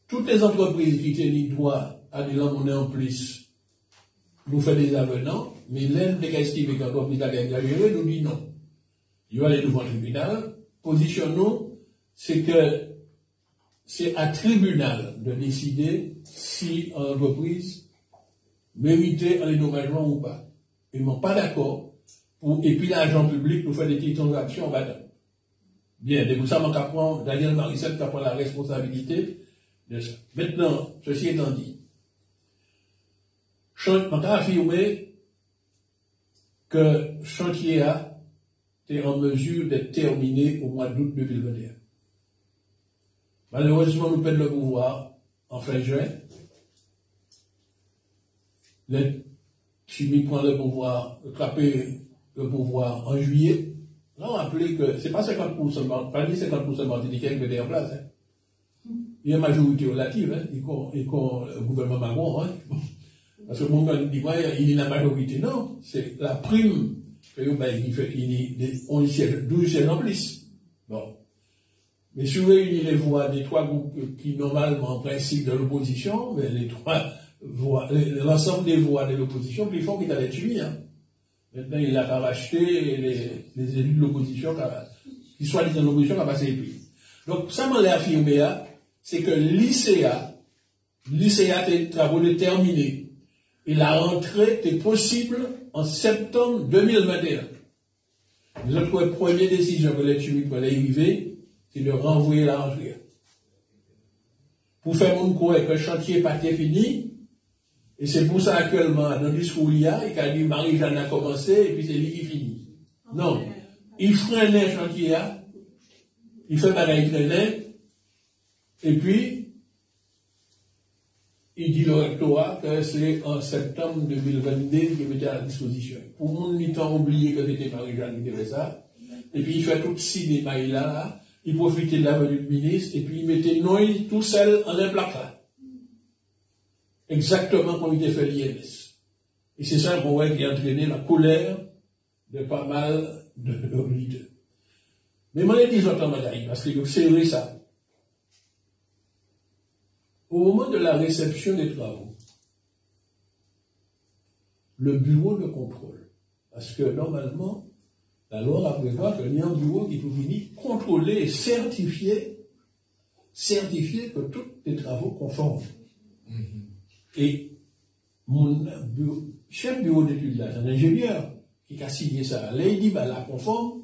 Toutes les entreprises qui tiennent droit à de la monnaie en plus, nous font des avenants, mais l'un des estimés que l'entreprise a exagéré nous dit non. Il va aller devant le tribunal. Positionnons, c'est que c'est à tribunal de décider si une entreprise méritait un dédommagement ou pas. Ils ne sont pas d'accord. Et puis l'agent public nous fait des petites transactions en bas. Bien, c'est pour ça que Daniel Marissette qui prend la responsabilité de ça. Maintenant, ceci étant dit, je peux affirmer que chantier A est en mesure d'être terminé au mois d'août 2021. Malheureusement, nous perdons le pouvoir en fin juin. Le Chimie prend le pouvoir, attraper le pouvoir en juillet. Là, on rappelait que c'est pas 50%, pas ni 50% martiniquais qui étaient en place. Hein. Il y a une majorité relative, hein, et le gouvernement Macron, hein. Parce que mon gars dit, il y a la majorité. Non, c'est la prime que il fait, on y 12 sièges en plus. Bon. Mais si vous réunissez les voix des trois groupes qui, normalement, en principe, de l'opposition, mais les trois voix, l'ensemble des voix de l'opposition, plus fort qu'il allait tuer, hein. Maintenant, il a racheté les élus de l'opposition, qui soit disant l'opposition, qui a passé les prix. Donc, ça m'a affirmé, c'est que l'ICA, tes travaux de terminés, et la rentrée est possible en septembre 2021. Notre première décision que les chimiques vont arriver, c'est de renvoyer la rentrée. Pour faire mon croire que le chantier n'est pas fini, et c'est pour ça actuellement, dans le discours il a dit Marie-Jeanne a commencé, et puis c'est lui qui finit. Non. Il freine le chantier, il fait pareil freiner, et puis, il dit le rectorat que c'est en septembre 2022 qu'il mettait à la disposition. Pour mon mi-temps oublié que c'était Marie-Jeanne qui fait ça, et puis il fait tout cinéma là, il profitait de la venue du ministre, et puis il mettait Noël tout seul en un plaque là. Exactement comme il était fait l'IMS. Et c'est ça qu'on voit qui a entraîné la colère de pas mal de leaders. Mais moi, je dis autant, madame, parce que c'est vrai ça. Au moment de la réception des travaux, le bureau de contrôle, parce que normalement, La loi prévoit qu'il y a un bureau qui peut venir contrôler et certifier que tous les travaux conformes. Et mon chef bureau d'études là, c'est un ingénieur qui a signé ça. Là, il dit, bah, la conforme,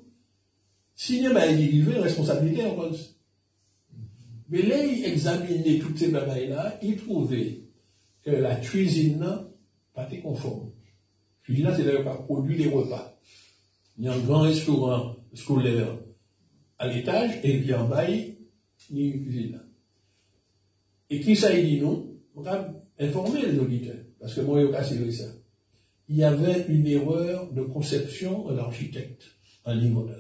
signé, bah, il dit, il veut une responsabilité en cause. Mais là, il examinait toutes ces bagailles-là, il trouvait que la cuisine n'a pas été conforme. La cuisine, c'est d'ailleurs pas produit les repas. Il y a un grand restaurant scolaire à l'étage, et puis en bas, il y a une cuisine là. Et qui ça, il dit non? On va informer les auditeurs, parce que moi, il n'y a pas serré ça. Il y avait une erreur de conception de l'architecte à niveau là.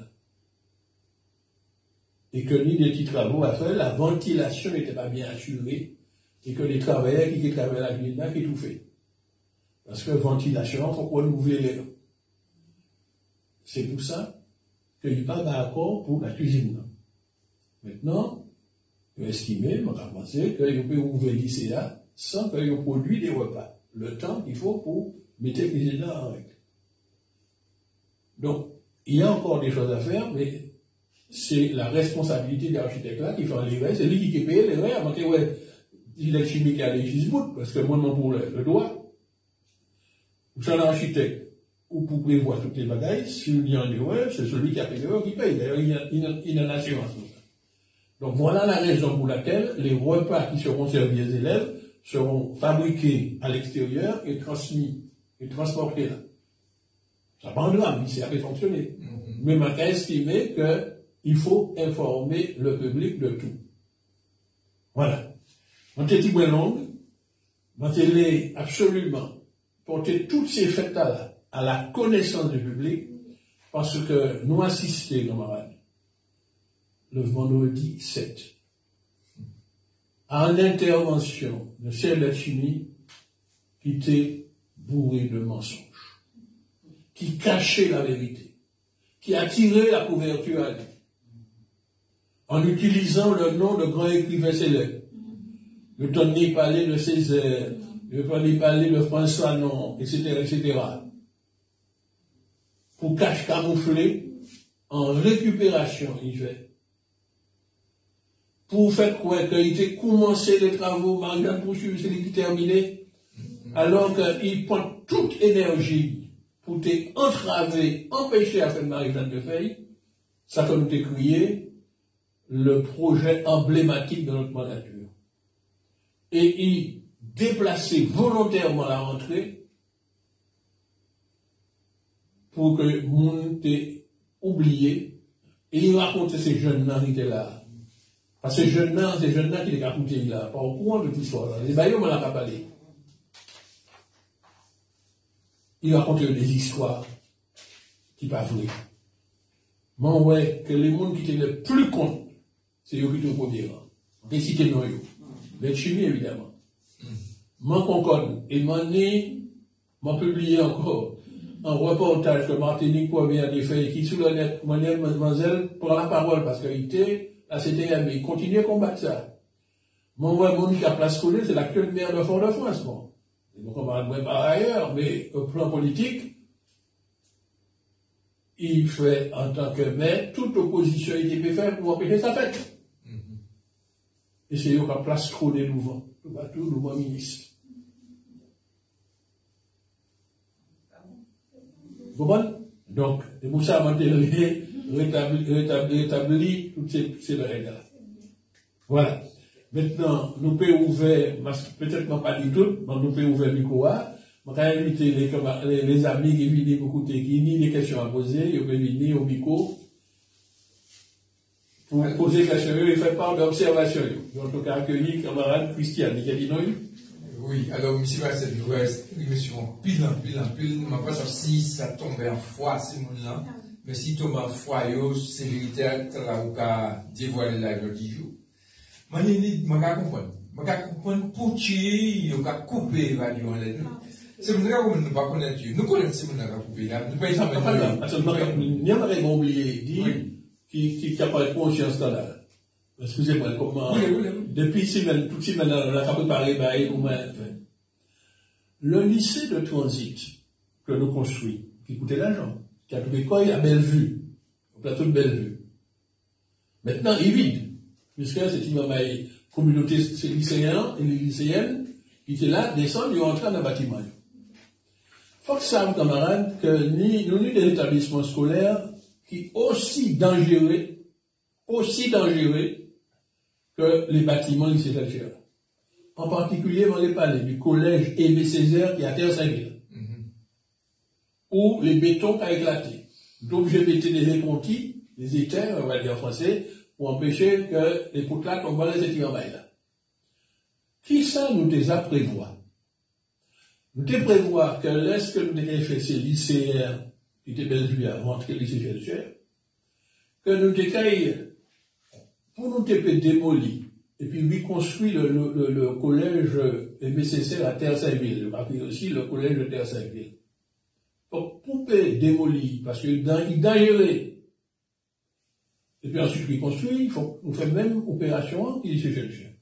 Et que ni des petits travaux à faire, la ventilation n'était pas bien assurée, et que les travailleurs qui travaillaient à la cuisine là, qui tout fait. Parce que ventilation, il faut renouveler l'air. C'est pour ça qu'il n'est pas d'accord pour la cuisine. Maintenant, il estime, on a pensé qu'il peut ouvrir l'ICA sans qu'il produise des repas. Le temps qu'il faut pour mettre la cuisine là en règle. Donc, il y a encore des choses à faire, mais c'est la responsabilité de l'architecte là qui fait les règles. C'est lui qui paye les règles avant que, ouais, il est chimique à l'échisbout, parce que moi, non pour le droit. Ou c'est l'architecte. Ou pour prévoir toutes les bagailles, s'il y a une erreur, c'est celui qui a fait l'erreur qui paye. D'ailleurs, il y a une assurance. Donc voilà la raison pour laquelle les repas qui seront servis aux élèves seront fabriqués à l'extérieur et transmis, et transportés là. Ça prendra, mais ça peut fonctionner. Mais on a estimé qu'il faut informer le public de tout. Voilà. Mon petit bout long, on absolument porter toutes ces fêtes-là à la connaissance du public, parce que nous assistons, camarades, le vendredi 7, à une intervention de Celle Chimie qui était bourrée de mensonges, qui cachait la vérité, qui attirait la couverture à lui, en utilisant le nom de grands écrivains célèbres. Le Tony parlait de Césaire, le Tony parlait de François Non, etc., etc., pour camoufler en récupération, il fait. Pour faire quoi qu'il ait commencé les travaux, Marianne Bouchu, c'est lui qui terminé, alors qu'il prend toute énergie pour entraver, empêcher à faire Marianne de faire, ça comme nous crié le projet emblématique de notre mandature. Et il déplaçait volontairement la rentrée pour que le monde ait oublié, et il racontait ces jeunes-là qui étaient là. Parce que ces jeunes-là qui étaient écoutés là, pas au courant de tout ça. Les baillots m'en a pas parlé. Il racontait des histoires qui pas vraies. Mais ouais, que les mondes qui étaient le plus contre, c'est eux qui étaient au premier rang. Des cités non yo. Les chimies, évidemment. M'en concorde. Et m'en publié encore un reportage que Martinique Poirier a fait, qui sous le net, mademoiselle, prend la parole, parce qu'il était, la CTM, il continue à combattre ça. Mon Monique à Place Collet, c'est l'actuel maire de Fort-de-France, bon. Donc, on va le par ailleurs, mais au plan politique, il fait, en tant que maire, toute opposition il peut faire pour empêcher sa fête. Et c'est eux qui a Place Collet nouveau, tout nouveau ministre. Vous comprenez? Donc, c'est pour ça, rétabli toutes ces règles-là. Voilà. Maintenant, nous pouvons ouvrir, peut-être pas du tout, mais nous pouvons ouvrir le micro. On va inviter les amis qui viennent écouter, qui ont des questions à poser, ils peuvent venir au micro pour poser des questions et faire part d'observation. En tout cas, accueillir le camarade Christian, qui a dit non. Oui, alors, M. Marcel, nous reste une question pile. Je ne sais pas si ça tombe en foi, ces gens-là, mais si tombe en foi, c'est véritaire, là, où a dévoilé la joie du jour. Je comprends pour qui il a coupé la radio en l'aide. C'est pour ça que nous ne pas connaître. Nous connaissons ce qu'on a coupé là. Nous ne pouvons pas il y a un oublié, dit, qui n'a pas de conscience dans la. Excusez-moi, comment. Depuis toute semaine, on a préparé, le lycée de transit que nous construisons, qui coûtait l'argent, qui a trouvé quoi? Il a Bellevue, au plateau de Bellevue. Maintenant, il est vide, puisque c'est une communauté lycéenne et les lycéennes qui étaient là, descendent, ils rentrent dans le bâtiment. Il faut que ça, camarades, que nous avons des établissements scolaires qui sont aussi dangereux que les bâtiments lycées d'Algérie. En particulier, on va parler du collège Aimé Césaire qui est à Terre-Saint-Ville, où les bétons ont éclaté. Donc, j'ai mis des répontis, des éthers, on va dire en français, pour empêcher que les poutres-là tombent dans les étudiants là. Qui ça nous déjà prévoit? Nous devons prévoir que lorsque nous devons faire ces lycéens qui étaient Bellevue à rentrer au lycée Gelcher, que nous devons, pour nous démolir, et puis reconstruire le collège Aimé Césaire à Terre-Saint-Ville, et aussi le collège de Terre-Saint-Ville. Donc, pour démolir, parce que il est dangereux, et puis ensuite reconstruire, il faut nous faire même opération qui est lycée Gelcher.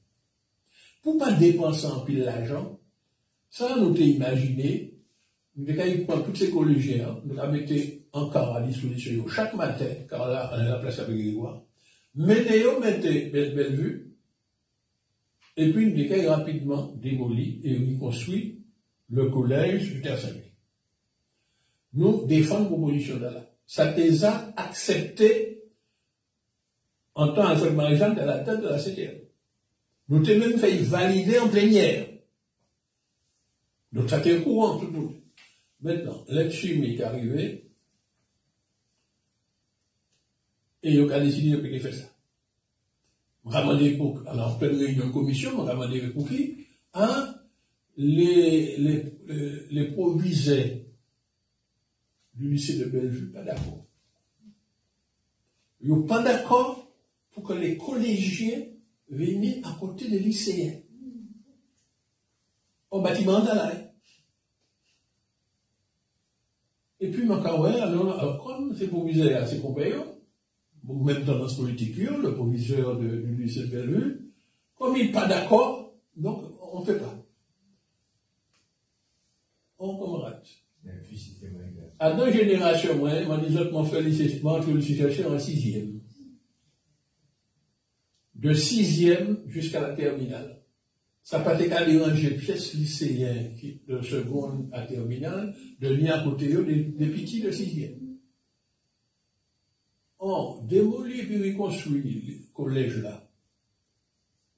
Pour pas dépenser en pile l'argent, ça, nous t'ai imaginé, nous devons prendre tous ces collégiens, nous les mettre en car à disposition chaque matin, car là, on est à la place avec Grégoire. Mettez Bellevue, et puis nous devons rapidement démolir et reconstruire le collège de Terre-Saint-Ville. Nous défendons proposition de là. Ça les a accepté en tant qu'Alfred Marie-Jeanne à la tête de la CTL. Nous t'ai même fait valider en plénière. Donc ça était courant tout le monde. Maintenant, l'aide chimique est arrivé, et il a décidé de faire ça. On a demandé pour, alors en pleine réunion de commission, on a demandé pour qui? Les proviseurs du lycée de Bellevue, pas d'accord. Ils n'ont pas d'accord pour que les collégiens viennent à côté des lycéens. Au bâtiment d'Alaï. Et puis, alors, comme c'est proviseur à ses compagnons, même tendance politique, le proviseur du lycée de Bellevue, comme il n'est pas d'accord, donc on ne fait pas. On camarade. À 2 générations, moi, les autres m'ont fait le lycée chercher en 6e. De 6e jusqu'à la terminale. Ça n'a pas été qu'à déranger pièces lycéens de seconde à terminale, de venir à côté des petits de 6e. On démolit et reconstruit le collège là,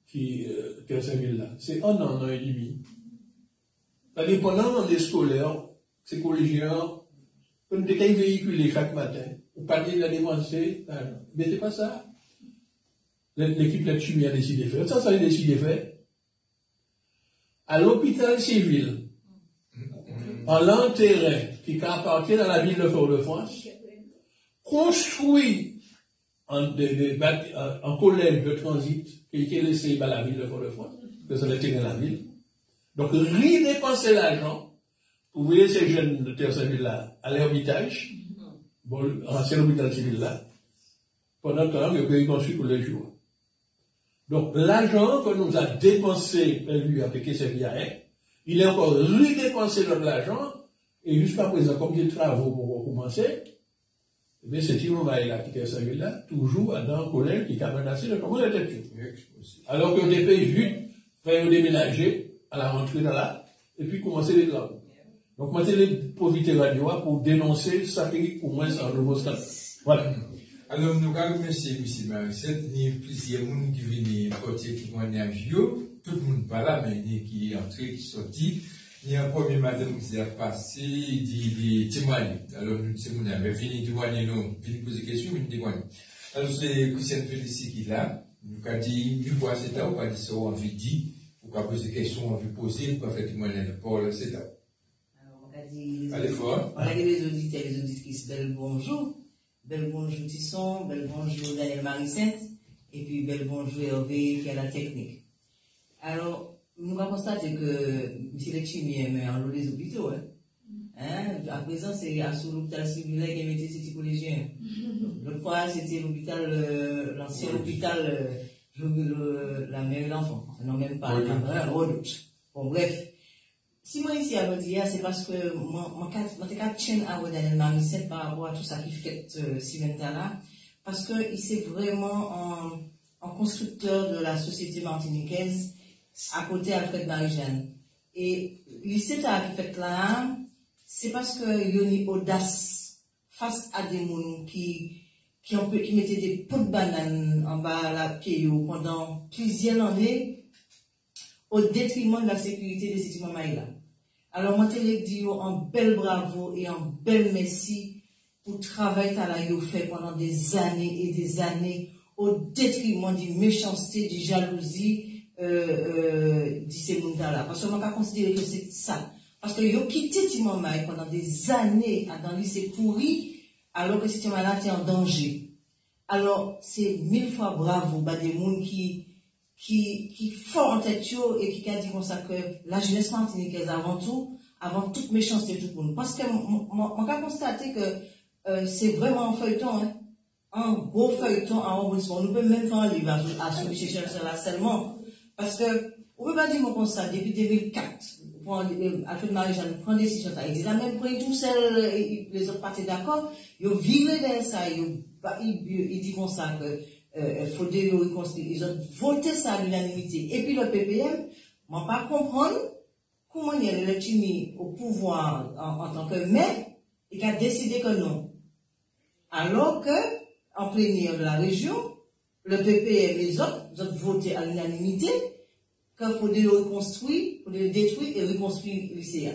qui Terre-Saint-Ville là. C'est un an et demi. C'est-à-dire pendant l'année scolaire, ces collégiens, comme des cas véhiculés chaque matin, on parlait de la dépenser, mais c'est pas ça. L'équipe là-dessus a décidé de faire. Ça a décidé de faire. À l'hôpital civil, en l'an terrain qui appartient à la ville de Fort-de-France, construit en collège de transit qui est laissé par la ville de Fort-de-France, que ça l'était dans la ville. Donc, redépenser l'argent pour voir ces jeunes de Terre-Saint-Ville là à l'hermitage, bon, ancien hôpital civil là, pendant que le pays construit pour les jours. Donc, l'argent que nous a dépensé, lui, avec ces biens, il est encore redépensé dans l'argent, et jusqu'à présent, comme des travaux pour commencer, mais c'est Timomaï là, qui est Saint-Ville là, toujours dans un collège qui a menacé de comment était tout. Alors que des pays juifs font déménager à la rentrée dans là, et puis commencer les travaux. Donc, moi, c'est les profiter radio pour dénoncer ça qui commence en nouveau stade. Voilà. Alors, nous avons remercié M. Marissette, ni plusieurs personnes qui viennent porter témoignage, tout le monde pas là, mais ni qui est entré, qui est sorti. Il y a un premier madame qui s'est passé, il dit témoigner. Alors, nous témoignons, mais fini de témoigner, nous, fini de poser des questions, nous témoignons. Alors, c'est Christiane Félicie qui est là. Nous avons dit, nous voyons cet homme, on va dire ça, on veut dire, on va poser des questions, on veut poser, on va faire témoigner de Paul, c'est là. Alors, on va dire, allez fort. On a dit les auditeurs et les auditrices, bel bonjour. Bel bonjour Tisson, bel bonjour Daniel Marissette, et puis bel bonjour Hervé qui a la technique. Alors, nous avons constaté que M. Lechimi mais en les hôpitaux. À présent, c'est à sous l'hôpital civil qui a mis ces collégiens. L'autre fois, c'était l'hôpital, l'ancien hôpital, la mère et l'enfant. Non, même pas, bon, bref. Si moi ici à dire, c'est parce que mon tiens à Daniel Marissette par rapport à tout ça qui fait Sylvain là, parce qu'il c'est vraiment un constructeur de la société martiniquaise à côté Alfred Marie-Jeanne. Et lycée qui fait là, c'est parce que il y a une audace face à des gens qui mettaient des pots de banane en bas à la pied pendant plusieurs années au détriment de la sécurité des citoyens maïla. Alors, moi, je te dis un bel bravo et un bel merci pour le travail que tu as fait pendant des années et des années au détriment de méchanceté, de jalousie de ces gens-là. Parce que moi, je considère que c'est ça. Parce que yo quitté Timon Maï pendant des années dans le lycée pourri, alors que Timon là était en danger. Alors, c'est 1000 fois bravo, bah, des gens qui font en tête et qui a dit comme ça que la jeunesse martiniquaise avant toute méchanceté de tout le monde. Parce que moi, j'ai constaté que c'est vraiment un feuilleton, hein, un gros feuilleton en rebondissement. Nous pouvons même faire un livre à celui sur la seulement. Parce que, on ne peut pas dire mon constat, depuis 2004, Alfred Marie-Jeanne prend des décisions, il dit la même pris tout seul, les autres parties d'accord, ils ont viré vers ça, il dit comme ça que faut reconstruire, ils ont voté ça à l'unanimité. Et puis le PPM, moi pas comprendre comment il y a le Chimi au pouvoir en tant que maire, et qui a décidé que non. Alors que, en plénière de la région, le PPM et les autres ont voté à l'unanimité qu'il faut le reconstruire, faut le détruire et reconstruire le lycée.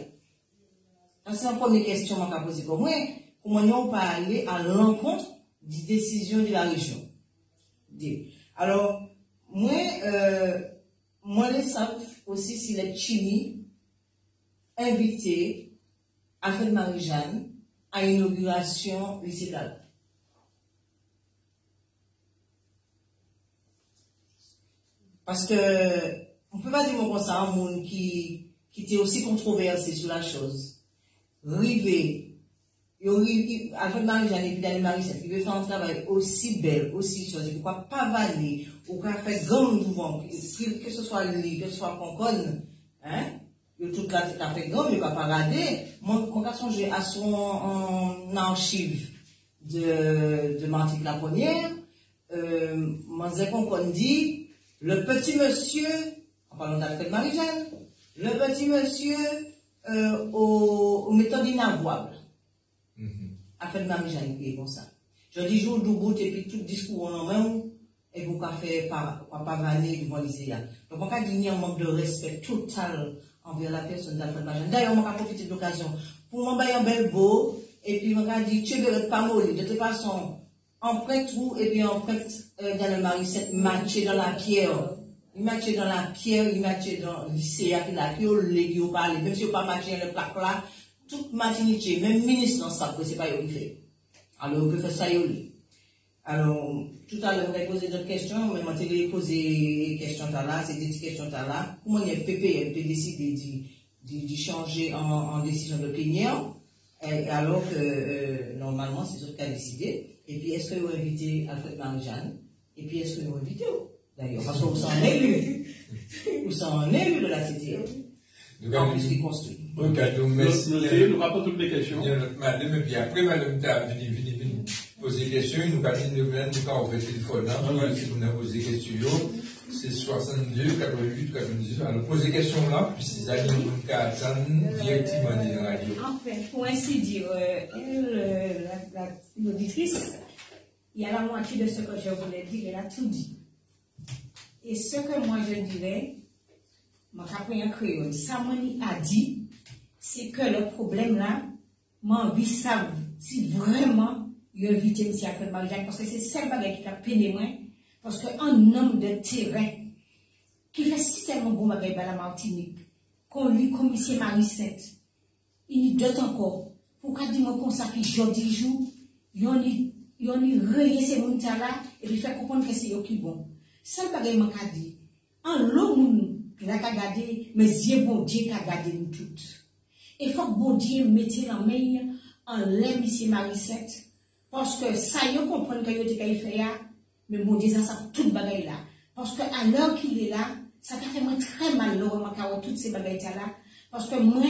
C'est la première question que je vais poser pour moi. Comment on peut aller à l'encontre des décisions de la région? Alors, moi, je sais aussi si les Chimi invité Alfred Marie-Jeanne à l'inauguration lycéale. Parce que, on ne peut pas dire comme ça, un monde qui était aussi controversé sur la chose. Rivé, Alfred Marie-Jeanne et puis Daniel Marissette, qui veut faire un travail aussi bel, aussi chose, pourquoi pas vanner, ou quoi faire grand mouvement, que ce soit lui, que ce soit Concon, hein, tout là, t'as fait grand, mais pas parader. Moi, quand on songe à son archive de Martinique la première, moi, j'ai Concon dit, le petit monsieur, en parlant d'Alfred Marie-Jeanne, le petit monsieur aux méthodes inavouables. Alfred Marie-Jeanne qui est comme ça. Je dis jour d'où et puis tout discours en main, et vous pouvez pas vanner devant les IA. Donc on peut dire un manque de respect total envers la personne d'Alfred Marie-Jeanne. D'ailleurs, on va profiter de l'occasion pour m'envoyer un bel beau, et puis on va dire, tu ne pas molli. De toute façon, empreinte tout, et puis empreinte Daniel Marissette matché dans la pierre. Il matché dans la pierre, il matché dans le lycée, puis la pierre, il parle, même si on pas matché dans le plaque là, toute matinée, même ministre dans ça, c'est pas eux qui fait. Alors, on peut faire ça, alors, tout à l'heure, on va poser d'autres questions, mais on va poser des questions là, c'est des questions là. Comment le PPM peut décider de changer en décision de plénière, alors que, normalement, c'est eux qui ont décidé. Et puis, est-ce que vous invitez Alfred Marie-Jeanne? Et puis, est-ce que vous invitez? D'ailleurs, parce que vous en élu. Vous en élu de la cité. En plus, qui construit. Ok, donc merci. Nous rappelons toutes les questions. Madame, et puis après, madame, tu as venu poser des questions. Nous avons nous avons fait le téléphone. Si vous avez posé des questions, c'est 62, 88, 98. Alors, posez des questions là, puis si vous avez une carte directement dans la radio. En fait, pour ainsi dire, l'auditrice, il y a la moitié de ce que je voulais dire, elle a tout dit. Et ce que moi je dirais, mon capitaine en créole, Samoni a dit, c'est que le problème là, moi envie de savoir si vraiment il a invité M. Alfred Marie-Jeanne, parce que c'est celle qui a peiné moins, parce qu'un homme de terrain qui fait si tellement bon avec la Martinique, qu'on lui comme M. Marissette, il y d'autres encore, pour qu'à dire comme ça qui jour jour, il y a rayé ces gens là, et puis faire comprendre que c'est eux qui bon. Ça le bagage m'a dit, en l'homme qui n'a qu'à garder, mais Dieu bon Dieu qui a gardé nous toutes. Il faut que bon Dieu mette la main en l'aime ici Marissette, parce que ça y est comprendre que il a fait là, mais bon Dieu ça tout bagage là, parce que à l'heure qu'il est là, ça t'a fait moi très mal l'heure m'a toutes ces bagages là, Parce que moi,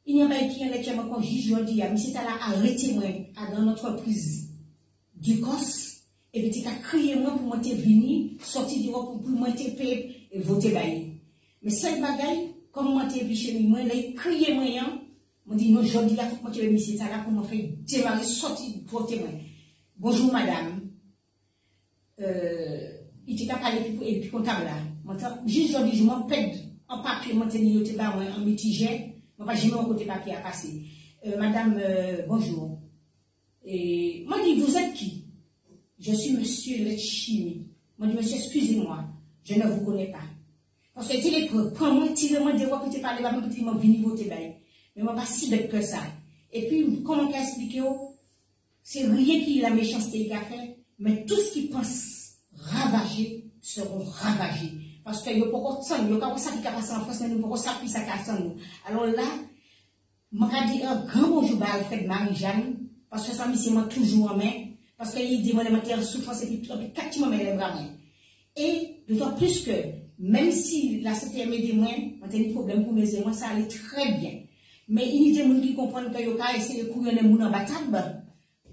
il n'y a pas qui est quand juge aujourd'hui, mais c'est à la arrêter moi dans notre entreprise du COS, et puis tu as crié moi pour monter venir, sortir du pour monter payer et voter bailler. Mais cette bagaille, comme moi t'es chez moi, les crié moi, on dit non, aujourd'hui là, faut que moi tu c'est ça là pour me faire démarrer, sortir, voter moi. Bonjour madame. Il t'a parlé et puis comptable là. Juste aujourd'hui, je m'en pète en papier, moi t'es noté là, en mitigé. Moi, pas jamais un côté papier à passer. Madame, bonjour. Et moi, je dis, vous êtes qui? Je suis monsieur Letchimi. Moi, je dis, monsieur, excusez-moi, je ne vous connais pas. Parce que tu les prends-moi, tirez-moi des voix pour te parler, pour te venir voter. Mais moi, pas si bête que ça. Et puis, comment on expliquer? C'est rien qui est la méchanceté qu'il a fait, mais tout ce qui pense ravager seront ravagés. Parce que il y a pas ça, il y a pas ça qui a passé en France, mais nous pas ça qui ça casse nous. Alors là, je vais dire un grand bonjour à Alfred Marie-Jeanne, parce que ça me c'est moi toujours en main, parce qu'il dit moi les matières souffrance et puis 4 mois les bras main. Et d'autant plus que même si la CTM aide moi, on a des problèmes pour mes moi ça allait très bien. Mais il y a des gens qui comprennent que yo ka essayer de courir les moun en batable,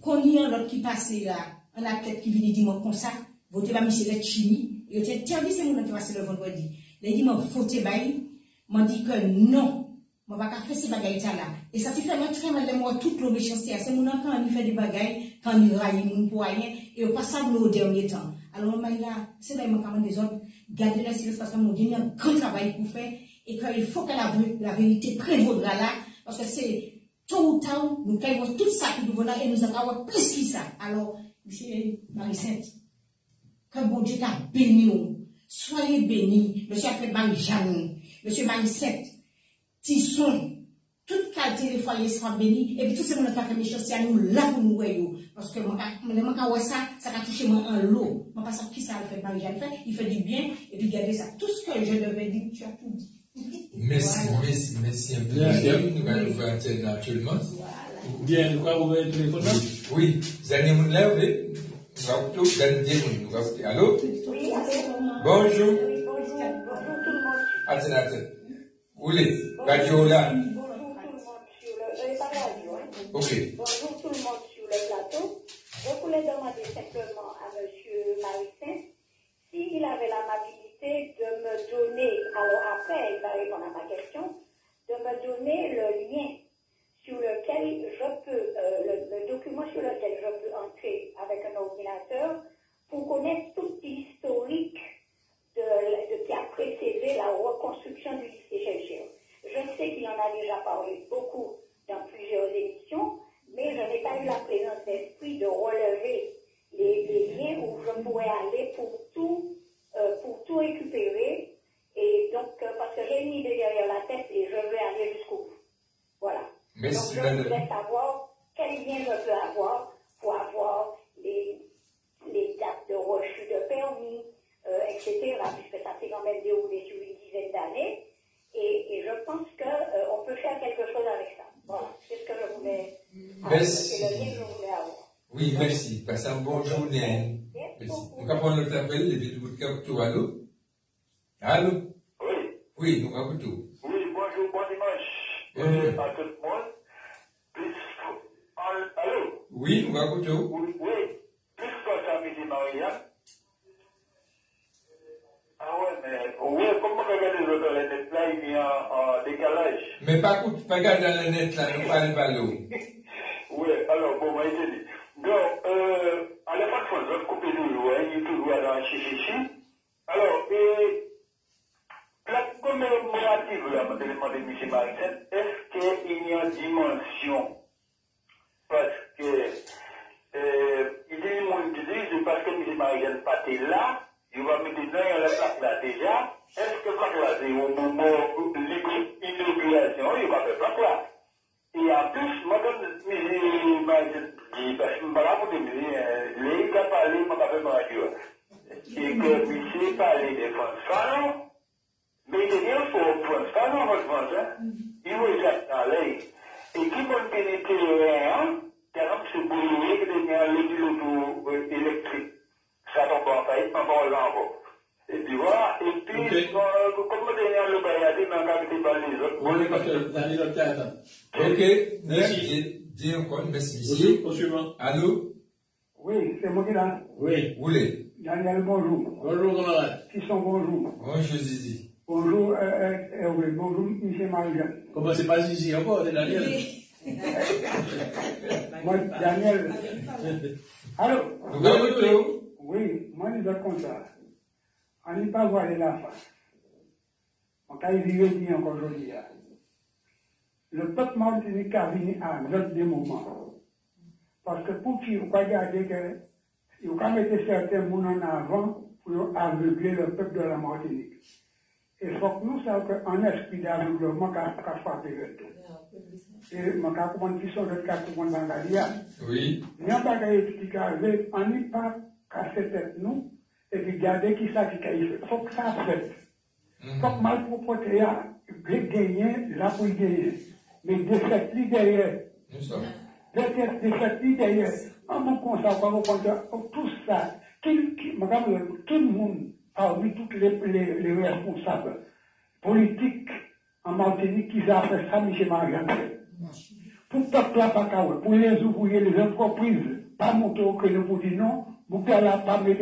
qu'on y a l'autre qui passe là, on a tête qui vient dire moi comme ça, voter pas monsieur Letchimi. Il était interdit ces gens qui passent le vendredi. Les dit, m'a fauté bail, m'a dit que non, m'a pas faire ces bagailles là. Et ça te fait moi très mal de moi toute le méchanceté. C'est mon quand il fait des bagailles, quand il raille mon pour rien, et au passage au dernier temps. Alors, moi, là, c'est là, m'a des autres, garder la silence parce que mon Dieu, il y a un grand travail pour faire, et qu'il faut que la vérité prévaudra là, parce que c'est tôt ou tard, nous caillons tout ça qui nous venons et nous avons plus que ça. Alors, monsieur Marie-Sainte, que bon Dieu t'a béni. Soyez bénis. Monsieur Alfred Marie-Jeanne, monsieur Marie-Sainte, Tisson, toute qualité de foyer sera béni. Et puis tout ce monde qui a fait mes choses, c'est à nous là pour nous voyons. Parce que moi, ça a touché moi en l'eau. Moi, pas ça qui ça Alfred Marie-Jeanne fait. Il fait du bien. Et puis regardez ça. Tout ce que je devais dire, tu as tout dit. Merci, voilà. merci un peu. Nous allons voir actuellement. Bien, nous allons ouvrir le téléphone là. Oui, vous allez nous lever. Nous allons allô? Oui, bonjour. Oui, bonjour. Bonjour tout le monde. Attends. Où est radio là? Bonjour tout le monde sur le pas radio, hein. Ok. Bonjour tout le monde sur le plateau. Je voulais demander simplement à monsieur Marie-Sainte s'il avait l'amabilité de me donner, alors après il va répondre à ma question, de me donner le lien sur lequel je peux, le document sur lequel je peux entrer avec un ordinateur pour connaître tout l'historique de qui a précédé la reconstruction du lycée Chercheur. Je sais qu'il en a déjà parlé beaucoup dans plusieurs émissions, mais je n'ai pas eu la présence d'esprit de relever les liens où je pourrais aller pour tout récupérer. Et donc, parce que j'ai une idée derrière la tête et je vais aller jusqu'au bout. Voilà. Merci, donc, je voudrais savoir quel lien je peux avoir pour avoir les dates de refus de permis, etc., puisque ça s'est quand même déroulé sur une dizaine d'années. Et je pense qu'on peut faire quelque chose avec ça. Voilà, c'est ce que je voulais avoir. C'est le lien que je voulais avoir. Oui, merci. Passez une bonne journée. Merci. Nous allons prendre notre appel, les vidéos de Capto. Allô? Allô? Oui. Oui, nous allons tout. Oui, bonjour, bon dimanche. Bonjour à tout le monde. Allô? Oui, nous allons tout. Oui, plus que ça, Midi Maria. Ah ouais, mais oui, comment regarder les autres, les net là, il y a en décalage. Mais pas regarder dans le net là, nous parlons pas l'eau. Oui, alors, bon, moi, je dis. Donc, à la fin de fois, je vais couper l'eau, il est toujours dans chichichi. Alors, la commémorative, là, je demande à M. Martin, est-ce qu'il y a une dimension? Parce que, il dit, mon Dieu, parce que M. Martin n'est pas là, il va me dire, non, il y a la plaque là déjà. Est-ce que plaque là, c'est au moment de l'inauguration, il va faire plaque là? Et en plus, moi, quand M. Martin dit, parce que je ne vais pas vous dire, les gars parlent, je ne vais pas faire ma radio. Et que M. parle des Français, mais il y a un faux Français dans votre France, il va être dans l'air. Et qui peut pénétrer rien, car c'est bouillé que de faire l'auto électrique. Ça tombe en faillite, on va encore. Et puis voilà, et puis, comme on a le bailladé dans la capitale par les l'autre cas. Ok, merci. Dis encore, merci, monsieur. Au suivant. Allô? Oui, c'est moi qui là. Oui. Roulez. Daniel, bonjour. Bonjour, camarade. Qui sont bonjour. Bonjour, Zizi. Bonjour, oui, bonjour, M. Marianne. Comment c'est pas ici encore, c'est Daniel? Moi, Daniel. Allô? Oui, moi, je dis comme ça. On n'est pas voilé la face. On a élevé bien encore aujourd'hui. Le peuple martinique a venu à l'autre des moments. Parce que pour qui vous pouvez garder que, vous pouvez mettre certains gens en avant pour aveugler le peuple de la Martinique. Et il faut que nous sachions qu'un esprit d'aveuglement a frappé le tout. Et je comprends qui sont les cas pour dans la vie. Oui. Il n'y a pas qui arrive, on n'est pas casser tête nous, et puis garder qui ça qui fait. Il faut que ça fait. Il faut que malpropreté a gagné, là pour gagner. Mais de cette ligne derrière, de cette ligne derrière, en mon constat, tout ça, tout le monde, parmi tous les responsables politiques en Martinique qui ont fait ça, M. Marianne. Pour le peuple là, pour les ouvriers, les entreprises, pas monter au créneau pour dire non, vous ne pouvez pas mettre